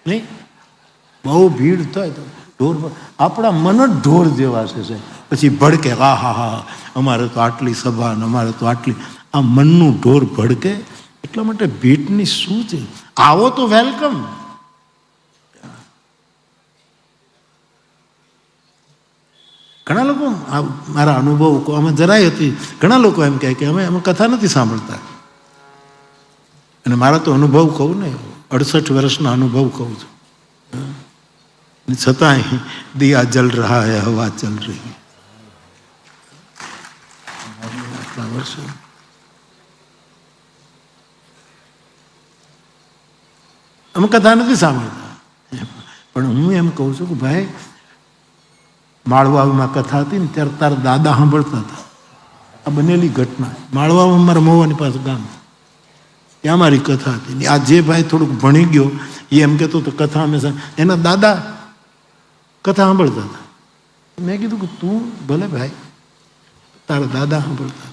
નહીં. બહુ ભીડ થાય તો ઢોર, આપણા મન જ ઢોર જેવા છે સાહેબ. પછી ભડકે, હા હા હા અમારે તો આટલી સભા ને અમારે તો આટલી, આ મનનું ઢોર ભડકે. એટલા માટે ભીડની શું છે? આવો તો વેલકમ. ઘણા લોકો મારા અનુભવ આમાં જરાય હતી, ઘણા લોકો એમ કહે કે અમે કથા નથી સાંભળતા. અને મારા તો અનુભવ કહું ને, 68 વર્ષના અનુભવ કહું છું. છતાંય દિયા જલ રહા હૈ, હવા ચલ રહી. આટલા વર્ષો અમે કથા નથી સાંભળતા. પણ હું એમ કહું છું કે ભાઈ, માળવામાં કથા હતી ને ત્યારે તારા દાદા સાંભળતા હતા. આ બનેલી ઘટના. માળવામાં મારા મહુવાની પાસે ગામ, ત્યાં મારી કથા હતી. આ જે ભાઈ થોડુંક ભણી ગયો એ એમ કહેતો તો કથા હંમેશા એના દાદા કથા સાંભળતા હતા. મેં કીધું કે તું ભલે ભાઈ, તારા દાદા સાંભળતા.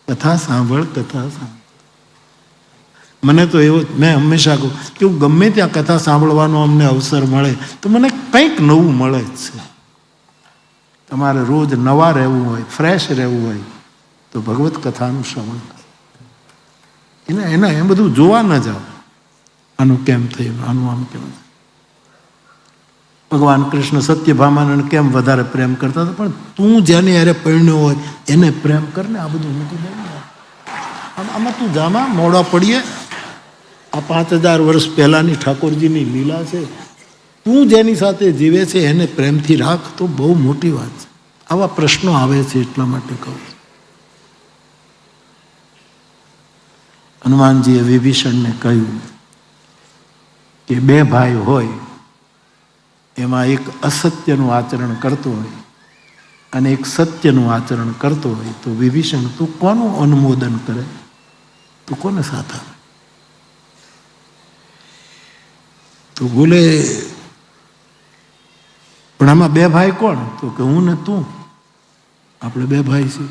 કથા સાંભળ. મને તો એવો, મેં હંમેશા કહું કે હું ગમે ત્યાં કથા સાંભળવાનો અમને અવસર મળે તો મને કંઈક નવું મળે જ છે. તમારે રોજ નવા રહેવું હોય, ફ્રેશ રહેવું હોય તો ભગવત કથાનું શ્રવણ કરો. એના એમ બધું જોવા ન જાઓ, આનું કેમ થયું, આનું આમ કેમ. ભગવાન કૃષ્ણ સત્યભામાને કેમ વધારે પ્રેમ કરતા હતા, પણ તું જેને યારે પરણ્યો હોય એને પ્રેમ કરને. આ બધું મૂકી દે. આમાં તું જામાં મોડા પડીએ. આ 5000 વર્ષ પહેલાની ઠાકોરજીની લીલા છે. તું જેની સાથે જીવે છે એને પ્રેમથી રાખ તો બહુ મોટી વાત છે. આવા પ્રશ્નો આવે છે એટલા માટે કહું. હનુમાનજીએ વિભીષણને કહ્યું કે 2 ભાઈ હોય, એમાં એક અસત્યનું આચરણ કરતો હોય અને એક સત્યનું આચરણ કરતો હોય, તો વિભીષણ તું કોનું અનુમોદન કરે, તું કોને સાથ આવે? તો બોલે પણ આમાં 2 ભાઈ કોણ? તો કે હું ને તું, આપણે 2 ભાઈ છીએ.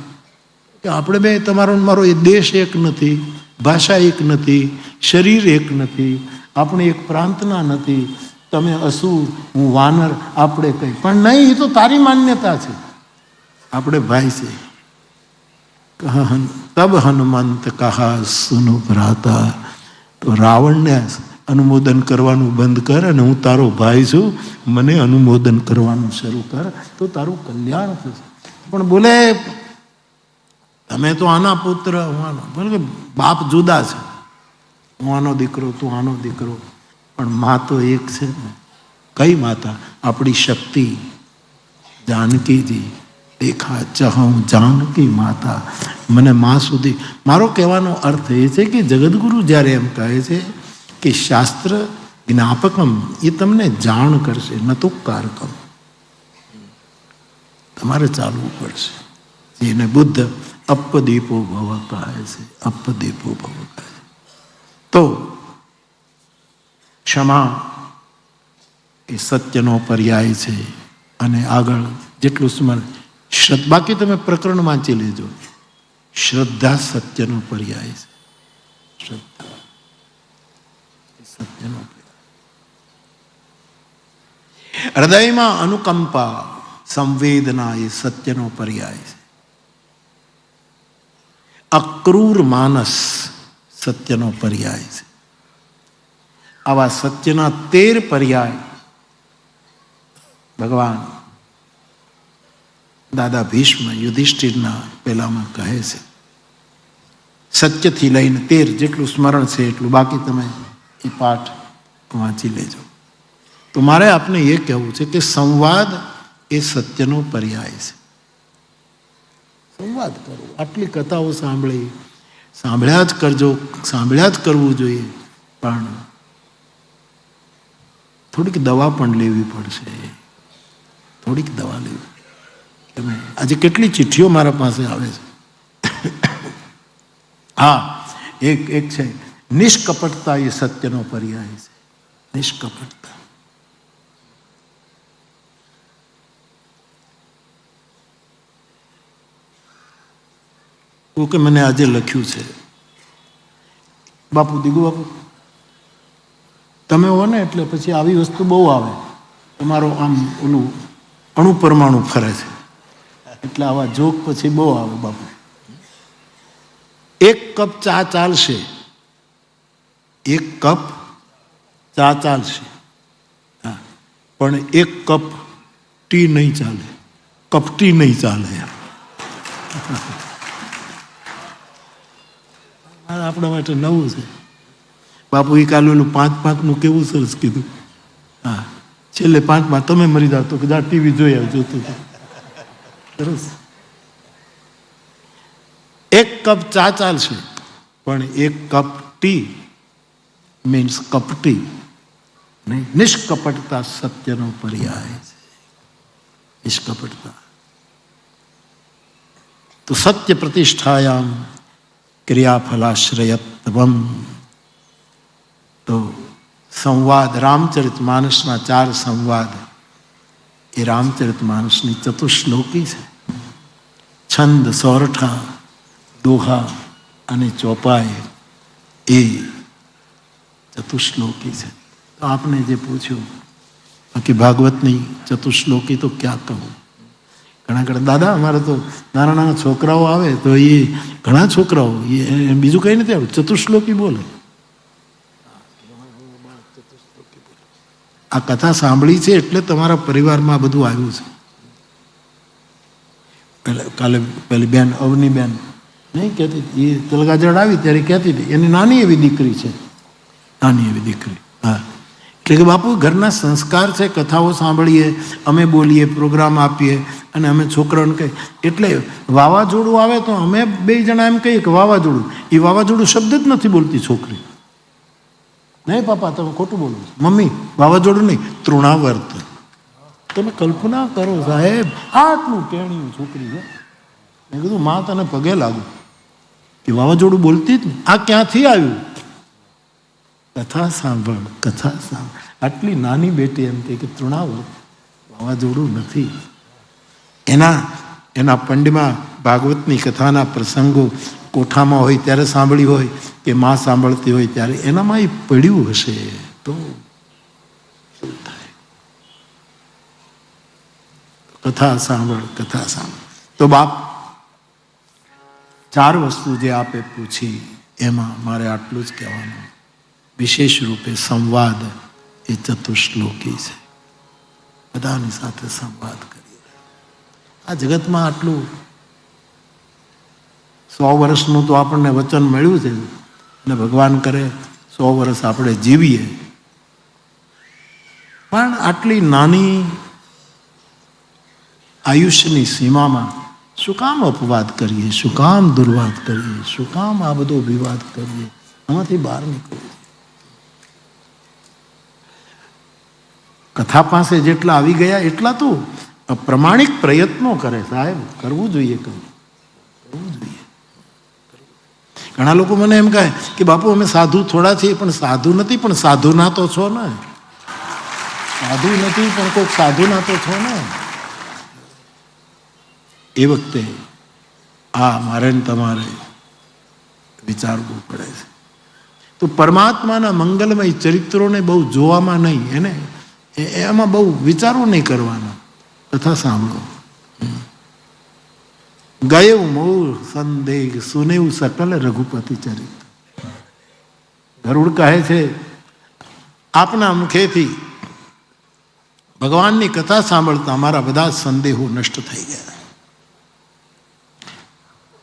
કે આપણે 2, તમારો મારો એ દેશ એક નથી, ભાષા એક નથી, શરીર એક નથી, આપણે એક પ્રાંતના નથી. તમે અસુર, હું વાનર, આપણે કંઈ પણ નહીં. એ તો તારી માન્યતા છે. આપણે ભાઈ છે. તબ હનુમંત કહા સુનો ભ્રાતા. તો રાવણને અનુમોદન કરવાનું બંધ કર અને હું તારો ભાઈ છું, મને અનુમોદન કરવાનું શરૂ કર તો તારું કલ્યાણ થશે. પણ બોલે તમે તો આના પુત્ર, હું આનો. બોલે કે બાપ જુદા છે, હું આનો દીકરો, તું આનો દીકરો, પણ મા તો એક છે ને. કઈ માતા? આપણી શક્તિ જાનકીજી. દેખા ચહું જાનકી માતા. મને મા સુધી. મારો કહેવાનો અર્થ એ છે કે જગદગુરુ જ્યારે એમ કહે છે કે શાસ્ત્ર જ્ઞાપકમ એ તમને જાણ કરશે, ન તો કારકમ. તમારે ચાલવું પડશે. જેને બુદ્ધ અપદીપો ભવ કહે છે, અપદીપો ભવ કહે છે. તો ક્ષમા એ સત્યનો પર્યાય છે. અને આગળ જેટલું સ્મરણ, બાકી તમે પ્રકરણ વાંચી લેજો. શ્રદ્ધા સત્યનો પર્યાય છે. શ્રદ્ધા સત્યનો પર્યાય. હૃદયમાં અનુકંપા સંવેદના એ સત્યનો પર્યાય છે. અક્રૂર માનસ સત્યનો પર્યાય છે. આવા સત્યના 13 પર્યાય ભગવાન દાદા ભીષ્મ યુધિષ્ઠિરના પહેલામાં કહે છે. સત્યથી લઈને 13 જેટલું સ્મરણ છે એટલું, બાકી તમે એ પાઠ વાંચી લેજો. તો મારે આપને એ કહેવું છે કે સંવાદ એ સત્યનો પર્યાય છે. સંવાદ કરો. આટલી કથાઓ સાંભળ્યા જ કરજો, સાંભળ્યા જ કરવું જોઈએ, પણ થોડીક દવા પણ લેવી પડશે. થોડીક દવા લેવી. તમે આજે કેટલી ચિઠ્ઠીઓ મારા પાસે આવે છે. હા, એક છે નિષ્કપટતા એ સત્યનો પર્યાય છે. નિષ્કપટતા. કે મને આજે લખ્યું છે, બાપુ દીગુ બાપુ તમે હો ને એટલે પછી આવી વસ્તુ બહુ આવે. તમારો આમ ઓલું અણુ પરમાણુ ફરે છે એટલે આવા જોક પછી બહુ આવે બાપુ. 1 કપ ચા ચાલશે, 1 કપ ચા ચાલશે, હા, પણ 1 કપ ટી નહીં ચાલે. કપટી નહીં ચાલે. આપણા માટે નવું છે બાપુ. એ કાલું 5-5 કેવું સરસ કીધું. હા, છેલ્લે 5 તમે મરી જાવ તો કદાચ ટીવી જોઈ આવજો. સરસ. 1 કપ ચા ચાલશે, પણ 1 કપ ટી મીન્સ કપટી નહીં. નિષ્કપટતા સત્યનો પર્યાય છે. નિષ્કપટતા. તો સત્ય પ્રતિષ્ઠાયામ ક્રિયાફલાશ્રયત્વમ. તો સંવાદ, રામચરિત માનસના 4 સંવાદ એ રામચરિત માનસની ચતુશ્લોકી છે. છંદ, સોરઠા, દોહા અને ચોપાઈ એ ચતુશ્લોકી છે. તો આપને જે પૂછ્યું, બાકી ભાગવતની ચતુશ્લોકી તો ક્યાં કહું. ઘણા દાદા અમારે તો નાના છોકરાઓ આવે તો એ ઘણા છોકરાઓ એ બીજું કંઈ નથી આવડતું, ચતુશ્લોકી બોલે. આ કથા સાંભળી છે એટલે તમારા પરિવારમાં બધું આવ્યું છે. પેલી બેન અવની બેન નહીં કહેતી, એ તલગાજડ આવી ત્યારે કહેતી હતી એની નાની એવી દીકરી છે. નાની એવી દીકરી. હા, એટલે કે બાપુ ઘરના સંસ્કાર છે. કથાઓ સાંભળીએ, અમે બોલીએ, પ્રોગ્રામ આપીએ અને અમે છોકરાઓને કહીએ. એટલે વાવાઝોડું આવે તો અમે 2 જણા એમ કહીએ કે વાવાઝોડું. એ વાવાઝોડું શબ્દ જ નથી બોલતી છોકરી. નહીં પાપા તમે ખોટું બોલો છો. મમ્મી વાવાઝોડું નહીં, તૃણાવર્ત. તમે કલ્પના કરો સાહેબ, આટલું ટેણિયું છોકરી છે. મેં કીધું માં તને પગે લાગુ કે વાવાઝોડું બોલતી જ ને. આ ક્યાંથી આવ્યું? કથા સાંભળ, કથા સાંભળ. આટલી નાની બેટી એમ કે તૃણાવર્ત, વાવાઝોડું નથી. એના પંડમાં ભાગવતની કથાના પ્રસંગો કોઠામાં હોય ત્યારે સાંભળી હોય કે માં સાંભળતી હોય ત્યારે એનામાં એ પડ્યું હશે. તો કથા સાંભળ, કથા સાંભળ. તો બાપ 4 વસ્તુ જે આપે પૂછી એમાં મારે આટલું જ કહેવાનું. વિશેષ રૂપે સંવાદ એ ચતુશ્લોકી છે. બધાની સાથે સંવાદ કરીએ. આ જગતમાં આટલું 100 વર્ષનું તો આપણને વચન મળ્યું છે અને ભગવાન કરે 100 વર્ષ આપણે જીવીએ. પણ આટલી નાની આયુષ્યની સીમામાં શું કામ અપવાદ કરીએ, શું કામ દુર્વાદ કરીએ, શું કામ આ બધો વિવાદ કરીએ? આમાંથી બહાર નીકળવું. કથા પાસે જેટલા આવી ગયા એટલા તો પ્રમાણિક પ્રયત્નો કરે સાહેબ, કરવું જોઈએ. કરવું જોઈએ. ઘણા લોકો મને એમ કહે કે બાપુ અમે સાધુ થોડા છીએ, પણ સાધુ નથી, પણ સાધુના તો છો ને. સાધુ નથી પણ કોઈક સાધુના તો છો ને. એ વખતે મારે ને તમારે વિચારવું પડે છે. તો પરમાત્માના મંગલમય ચરિત્રોને બહુ જોવામાં નહીં, એને એમાં બહુ વિચારો નહીં કરવાના. કથા સાંભળો. ગયું મોર સંદેહ સુનેવું સકલ રઘુપતિ ચરિત્ર. ગરુડ કહે છે આપના મુખેથી ભગવાનની કથા સાંભળતા અમારા બધા સંદેહો નષ્ટ થઈ ગયા.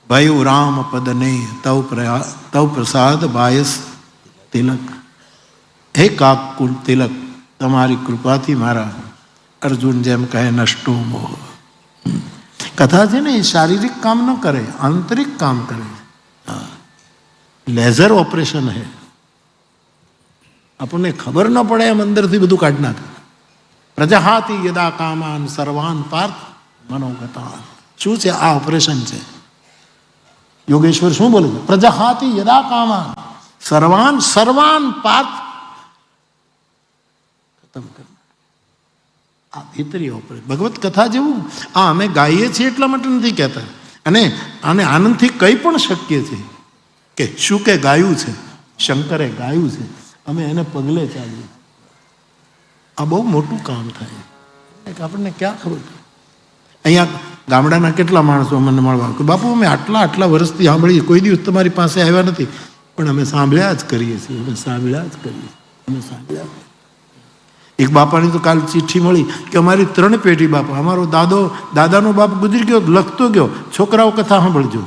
ભયું રામ પદ ને તવ પ્રસાદ બાયસ તિલક. હે કાકુલ તિલક, તમારી કૃપાથી મારા અર્જુન જેમ કહે નષ્ટો મોહ. કથા છે ને એ શારીરિક કામ ન કરે, આંતરિક કામ કરે. લેઝર ઓપરેશન હે. આપણને ખબર ન પડે એમ અંદરથી બધું કાઢી નાખે. પ્રજહાતિ યદા કામાન સર્વાન પાર્થ મનોગતાન. શું છે આ ઓપરેશન છે. યોગેશ્વર શું બોલે છે? પ્રજહાતિ યદા કામાન સર્વાન પાર્થ ખતમ કર. આ ભીતરી ઓપરેશન ભગવત કથા જેવું આ અમે ગાઈએ છીએ એટલા માટે નથી કહેતા. અને આનંદથી કંઈ પણ શક્ય છે કે શું કે ગાયું છે, શંકરે ગાયું છે, અમે એને પગલે ચાલીએ. આ બહુ મોટું કામ થાય. આપણને ક્યાં ખબર. અહીંયા ગામડાના કેટલા માણસો મને મળવા કે બાપુ અમે આટલા વર્ષથી સાંભળીએ, કોઈ દિવસ તમારી પાસે આવ્યા નથી, પણ અમે સાંભળ્યા જ કરીએ છીએ. અમે સાંભળ્યા જ કરીએ. એક બાપાની તો કાલ ચિઠ્ઠી મળી કે અમારી 3 પેઢી બાપા, અમારો દાદાનો બાપ ગુજરી ગયો, લખતો ગયો, છોકરાઓ કથા સાંભળજો.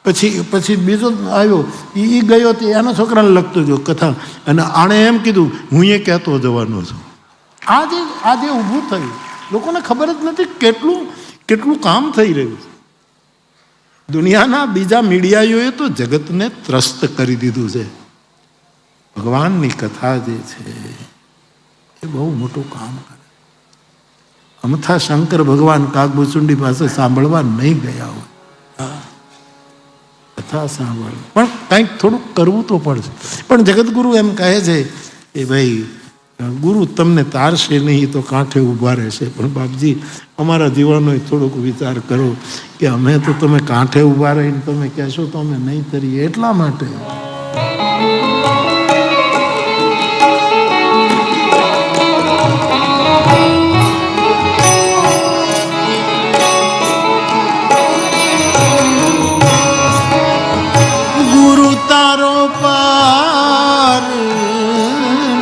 પછી બીજો આવ્યો, એ ગયો તો એના છોકરાને લખતો ગયો કથા, અને આણે એમ કીધું હું એ કહેતો જવાનો છું. આજે ઊભું થયું. લોકોને ખબર જ નથી કેટલું કામ થઈ રહ્યું છે. દુનિયાના બીજા મીડિયાઓએ તો જગતને ત્રસ્ત કરી દીધું છે. ભગવાનની કથા જે છે એ બહુ મોટું કામ કરે. અમથા શંકર ભગવાન કાગભૂચુંડી પાસે સાંભળવા નહીં ગયા હોય. કથા સાંભળ, પણ કંઈક થોડુંક કરવું તો પડશે. પણ જગતગુરુ એમ કહે છે કે ભાઈ ગુરુ તમને તારશે નહીં તો કાંઠે ઊભા રહેશે. પણ બાપજી અમારા જીવનનો થોડોક વિચાર કરો કે અમે તો તમે કાંઠે ઊભા રહીને તમે કહેશો તો અમે નહીં તરીએ. એટલા માટે ગુરુ તારો પાર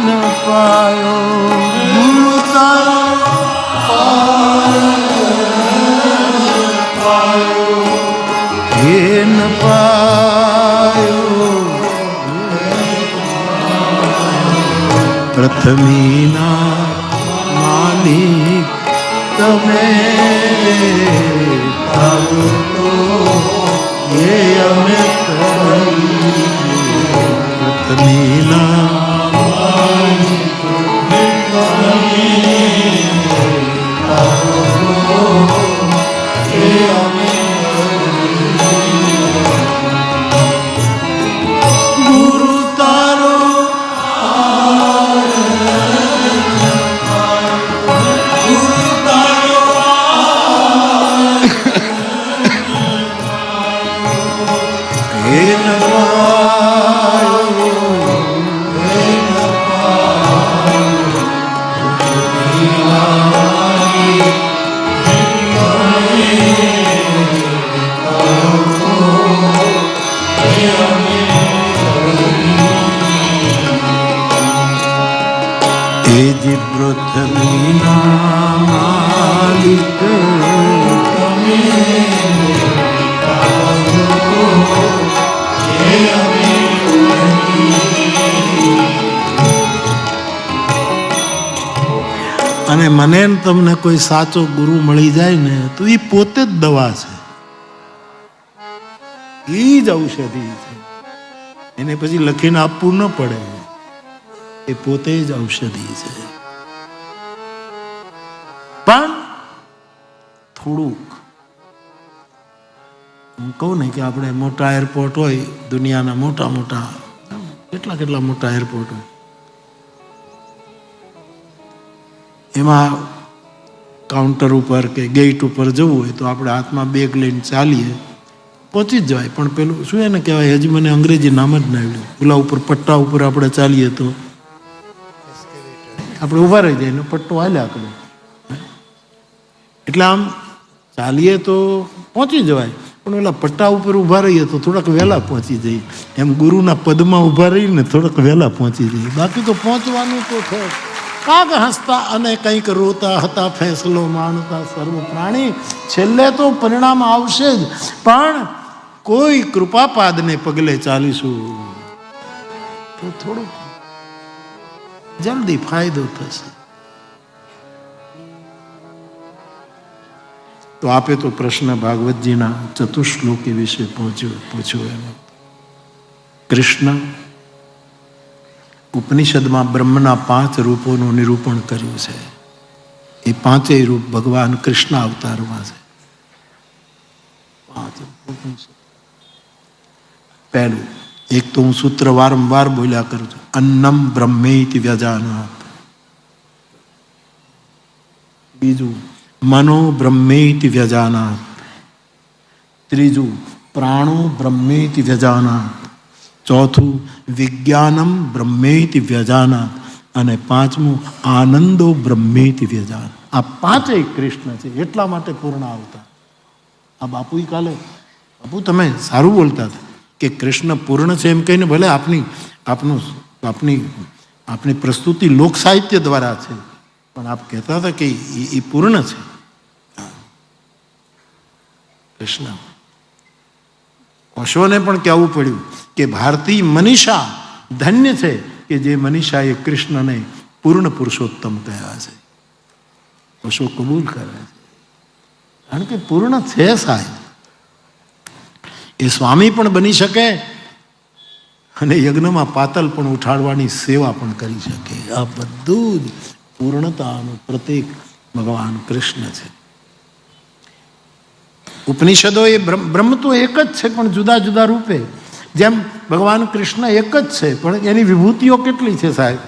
ન પાયો, ગુરુ તારો હે ન પાયો. પ્રથમીના માલિક તમે થાઓ તો એ અમે પ્રથમીના ગુરુ તારો હે ન એ જે પૃથ્વીના માલિક અને મને ને તમને કોઈ સાચો ગુરુ મળી જાય ને તો એ પોતે જ દવા છે, એ જ ઔષધિ છે. એને પછી લખીને આપવું ન પડે, એ પોતે જ ઔષધિ છે. પણ થોડુંક, હું કહું ને કે આપણે મોટા એરપોર્ટ હોય, દુનિયાના મોટા મોટા કેટલા મોટા એરપોર્ટ હોય, એમાં કાઉન્ટર ઉપર કે ગેટ ઉપર જવું હોય તો આપણે હાથમાં બેગ લઈને ચાલીએ, પહોંચી જ જવાય. પણ પેલું શું એને કહેવાય, હજી મને અંગ્રેજી નામ જ ના આવડ્યું, પેલા ઉપર પટ્ટા ઉપર આપણે ચાલીએ તો આપણે ઊભા રહી જાય, પટ્ટો હાલ્યા કરે. એટલે આમ ચાલીએ તો પહોંચી જવાય, પણ પેલા પટ્ટા ઉપર ઊભા રહીએ તો થોડાક વહેલા પહોંચી જઈએ. એમ ગુરુના પદમાં ઊભા રહીને થોડાક વહેલા પહોંચી જઈએ. બાકી તો પહોંચવાનું તો છે. કાગ હસતા અને કંઈક રોતા હતા, ફેંસલો માણતા સર્વ પ્રાણી. છેલ્લે તો પરિણામ આવશે જ, પણ કોઈ કૃપાપાદને પગલે ચાલીશું તો થોડુંક જલ્દી ફાયદો થશે. તો આપે તો પ્રશ્ન ભાગવતજીના ચતુશ્લોકી વિશે પૂછ્યો એને. કૃષ્ણ ઉપનિષદમાં બ્રહ્મના 5 રૂપોનું નિરૂપણ કર્યું છે. એ 5 રૂપ ભગવાન કૃષ્ણ અવતારમાં છે. 5 રૂપો છે. પહેલું, એક તો હું સૂત્ર વારંવાર બોલ્યા કરું છું, અન્નમ બ્રહ્મેતિ વ્યજાનાત. બીજું, મનો બ્રહ્મેતિ વ્યજાનાત. ત્રીજું, પ્રાણો બ્રહ્મેતિ વ્યજાનાત. ચોથું, વિજ્ઞાનમ બ્રહ્મેતિ વ્યજાનાત. અને 5મું, આનંદો બ્રહ્મેતિ વ્યજાનાત. આ 5 કૃષ્ણ છે, એટલા માટે પૂર્ણ આવતા. આ બાપુ કાલે, બાપુ તમે સારું બોલતા હતા કે કૃષ્ણ પૂર્ણ છે એમ કહીને, ભલે આપની પ્રસ્તુતિ લોક સાહિત્ય દ્વારા છે, પણ આપ કહેતા હતા કે એ પૂર્ણ છે. કૃષ્ણ ઓશોને પણ કહેવું પડ્યું કે ભારતીય મનીષા ધન્ય છે કે જે મનીષાએ કૃષ્ણને પૂર્ણ પુરુષોત્તમ કહ્યા છે. ઓશો કબૂલ કરે છે, કારણ કે પૂર્ણ છે સાહેબ. એ સ્વામી પણ બની શકે અને યજ્ઞમાં પાતલ પણ ઉઠાડવાની સેવા પણ કરી શકે. આ બધું જ પૂર્ણતાનું પ્રતીક ભગવાન કૃષ્ણ છે. ઉપનિષદો એ બ્રહ્મ તો એક જ છે, પણ જુદા જુદા રૂપે. જેમ ભગવાન કૃષ્ણ એક જ છે, પણ એની વિભૂતિઓ કેટલી છે સાહેબ.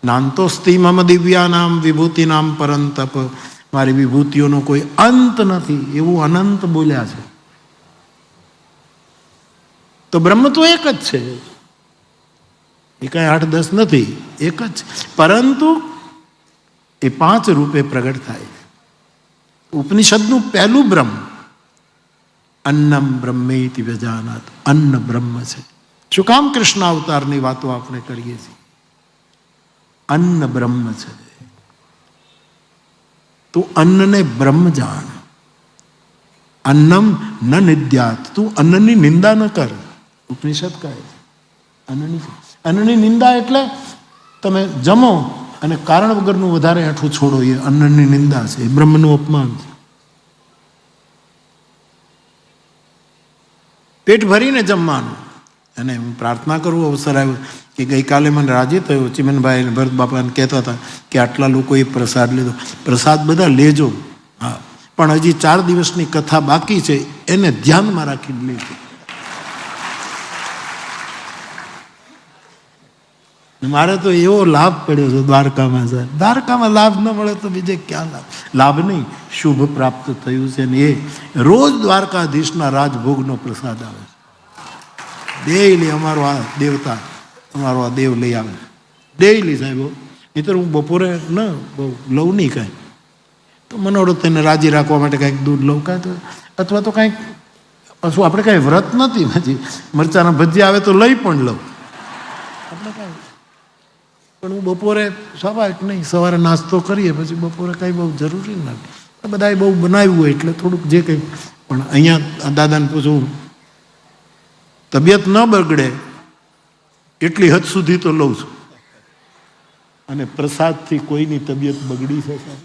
નાંતોસ્તિ મમ દિવ્યાનામ વિભૂતિનામ પરંતપ. મારી વિભૂતિઓનો કોઈ અંત નથી, એવું અનંત બોલ્યા છે. તો બ્રહ્મ તો એક જ છે, એ કઈ 8-10 નથી, એક જ. પરંતુ એ 5 રૂપે પ્રગટ થાય. ઉપનિષદનું પહેલું બ્રહ્મ અન્નમ બ્રહ્મેતિ વ્યજાનાત. અન્ન બ્રહ્મ છે. શું કામ કૃષ્ણ અવતારની વાતો આપણે કરીએ છીએ? અન્ન બ્રહ્મ છે. તું અન્નને બ્રહ્મ જાણ. અન્નમ ન નિદ્યાત. તું અન્નની નિંદા ન કર. ઉપનિષદ કહે છે અન્નની નિંદા એટલે તમે જમો અને કારણ વગરનું વધારે આઠું છોડો, એ અન્નની નિંદા છે, એ બ્રહ્મનું અપમાન છે. પેટ ભરીને જમવાનું. અને હું પ્રાર્થના કરું, અવસર આવ્યો કે ગઈકાલે મને રાજી થયો, ચિમનભાઈ અને ભરત બાપાને કહેતા હતા કે આટલા લોકોએ પ્રસાદ લીધો. પ્રસાદ બધા લેજો, હા, પણ હજી 4 દિવસની કથા બાકી છે, એને ધ્યાનમાં રાખીને લેજો. મારે તો એવો લાભ પડ્યો છે દ્વારકામાં. સાહેબ દ્વારકામાં લાભ ન મળે તો બીજે ક્યાં લાભ? લાભ નહીં, શુભ પ્રાપ્ત થયું છે ને એ રોજ દ્વારકાધીશના રાજભોગનો પ્રસાદ આવે છે. ડેઈલી અમારો આ દેવતા, અમારો આ દેવ લઈ આવે ડેઈલી સાહેબ. નહીંતર હું બપોરે ન બહુ લઉં નહીં કાંઈ, તો મનોરથ એને રાજી રાખવા માટે કાંઈક દૂધ લઉં કાંઈ તો, અથવા તો કાંઈક પાછું આપણે કાંઈ વ્રત નથી, પછી મરચાના ભજીયા આવે તો લઈ પણ લઉં આપણે કાંઈ. પણ હું બપોરે સ્વાભાવિક નહીં, સવારે નાસ્તો કરીએ પછી બપોરે કાંઈ બહુ જરૂરી નથી. બધાએ બહુ બનાવ્યું હોય એટલે થોડુંક જે કંઈ. પણ અહીંયા દાદાને પૂછું, તબિયત ન બગડે એટલી હદ સુધી તો લઉં છું. અને પ્રસાદથી કોઈની તબિયત બગડી છે સાહેબ?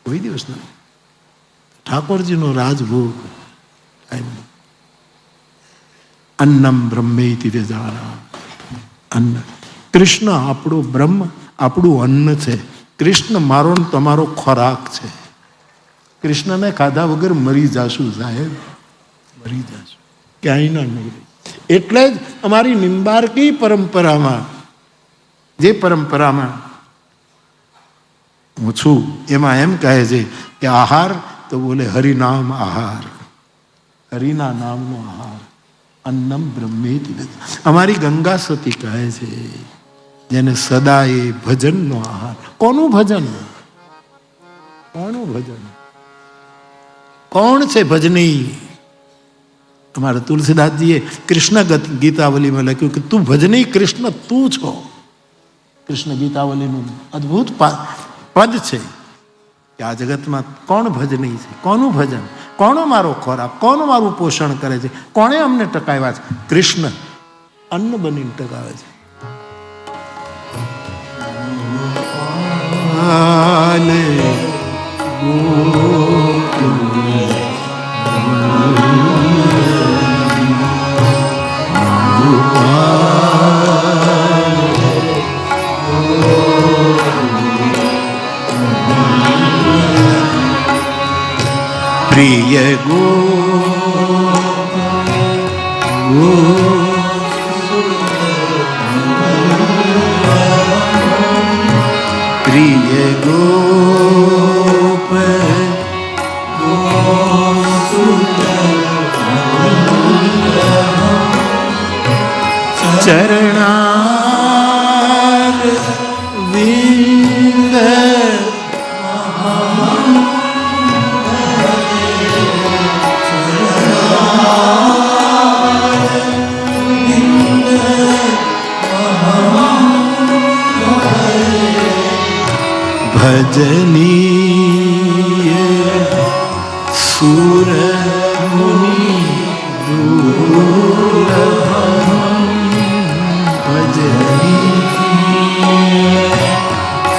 કોઈ દિવસ નહીં. ઠાકોરજીનો રાજભોગ. અન્નમ બ્રહ્મેતિ વ્યજાનાત. અન્ન. કૃષ્ણ આપણો બ્રહ્મ, આપણું અન્ન છે. કૃષ્ણ મારો ને તમારો ખોરાક છે. કૃષ્ણને ખાધા વગર મરી જાશું સાહેબ, મરી જાશું, ક્યાંય ના નહીં રહી. એટલે જ અમારી નિંબાર્કી પરંપરામાં, જે પરંપરામાં હું છું એમાં એમ કહે છે કે આહાર તો બોલે હરિનામ આહાર, હરિના નામનો આહાર, અન્નમ બ્રહ્મેતિ. અમારી ગંગા સતી કહે છે જેને સદા એ ભજનનો આહાર. કોનું ભજન? કોનું ભજન? કોણ છે ભજની? અમારા તુલસીદાસજીએ કૃષ્ણ ગીતાવલીમાં લખ્યું કે તું ભજની કૃષ્ણ તું છો. કૃષ્ણ ગીતાવલીનું અદ્ભુત પદ છે કે આ જગતમાં કોણ ભજની છે? કોનું ભજન? કોનો મારો ખોરાક? કોનું મારું પોષણ કરે છે? કોણે અમને ટકાવ્યા છે? કૃષ્ણ અન્ન બનીને ટકાવે છે. પ્રિય ગો પ્રિય ગોપ ચરણાર વિંદ ભજનીય સુર મુનિ દુર્લભમ. ભજનીય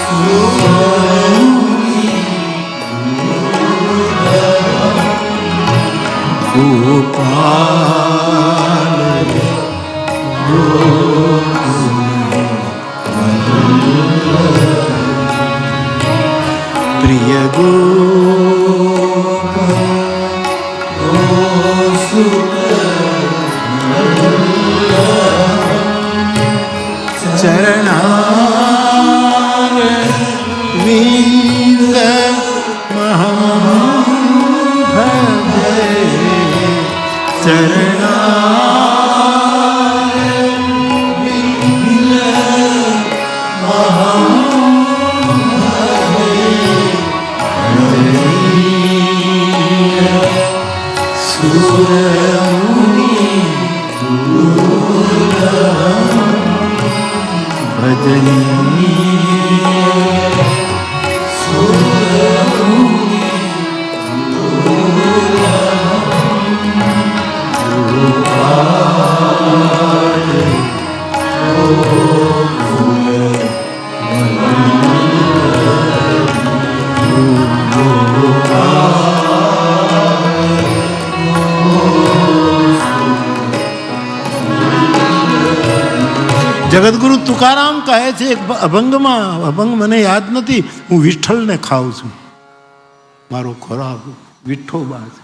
સુર મુનિ દુર્લભમ. ગોપાલ પ્રિય ગો ચરણાર વિંદ મહા ભજે. ચરણાર વિંદ મહા જગતગુરુ તુકારામ કહે છે એક અભંગમાં, અભંગ મને યાદ નથી, હું વિઠ્ઠલને ખાઉં છું, મારો ખોરાક વિઠ્ઠોબા છે.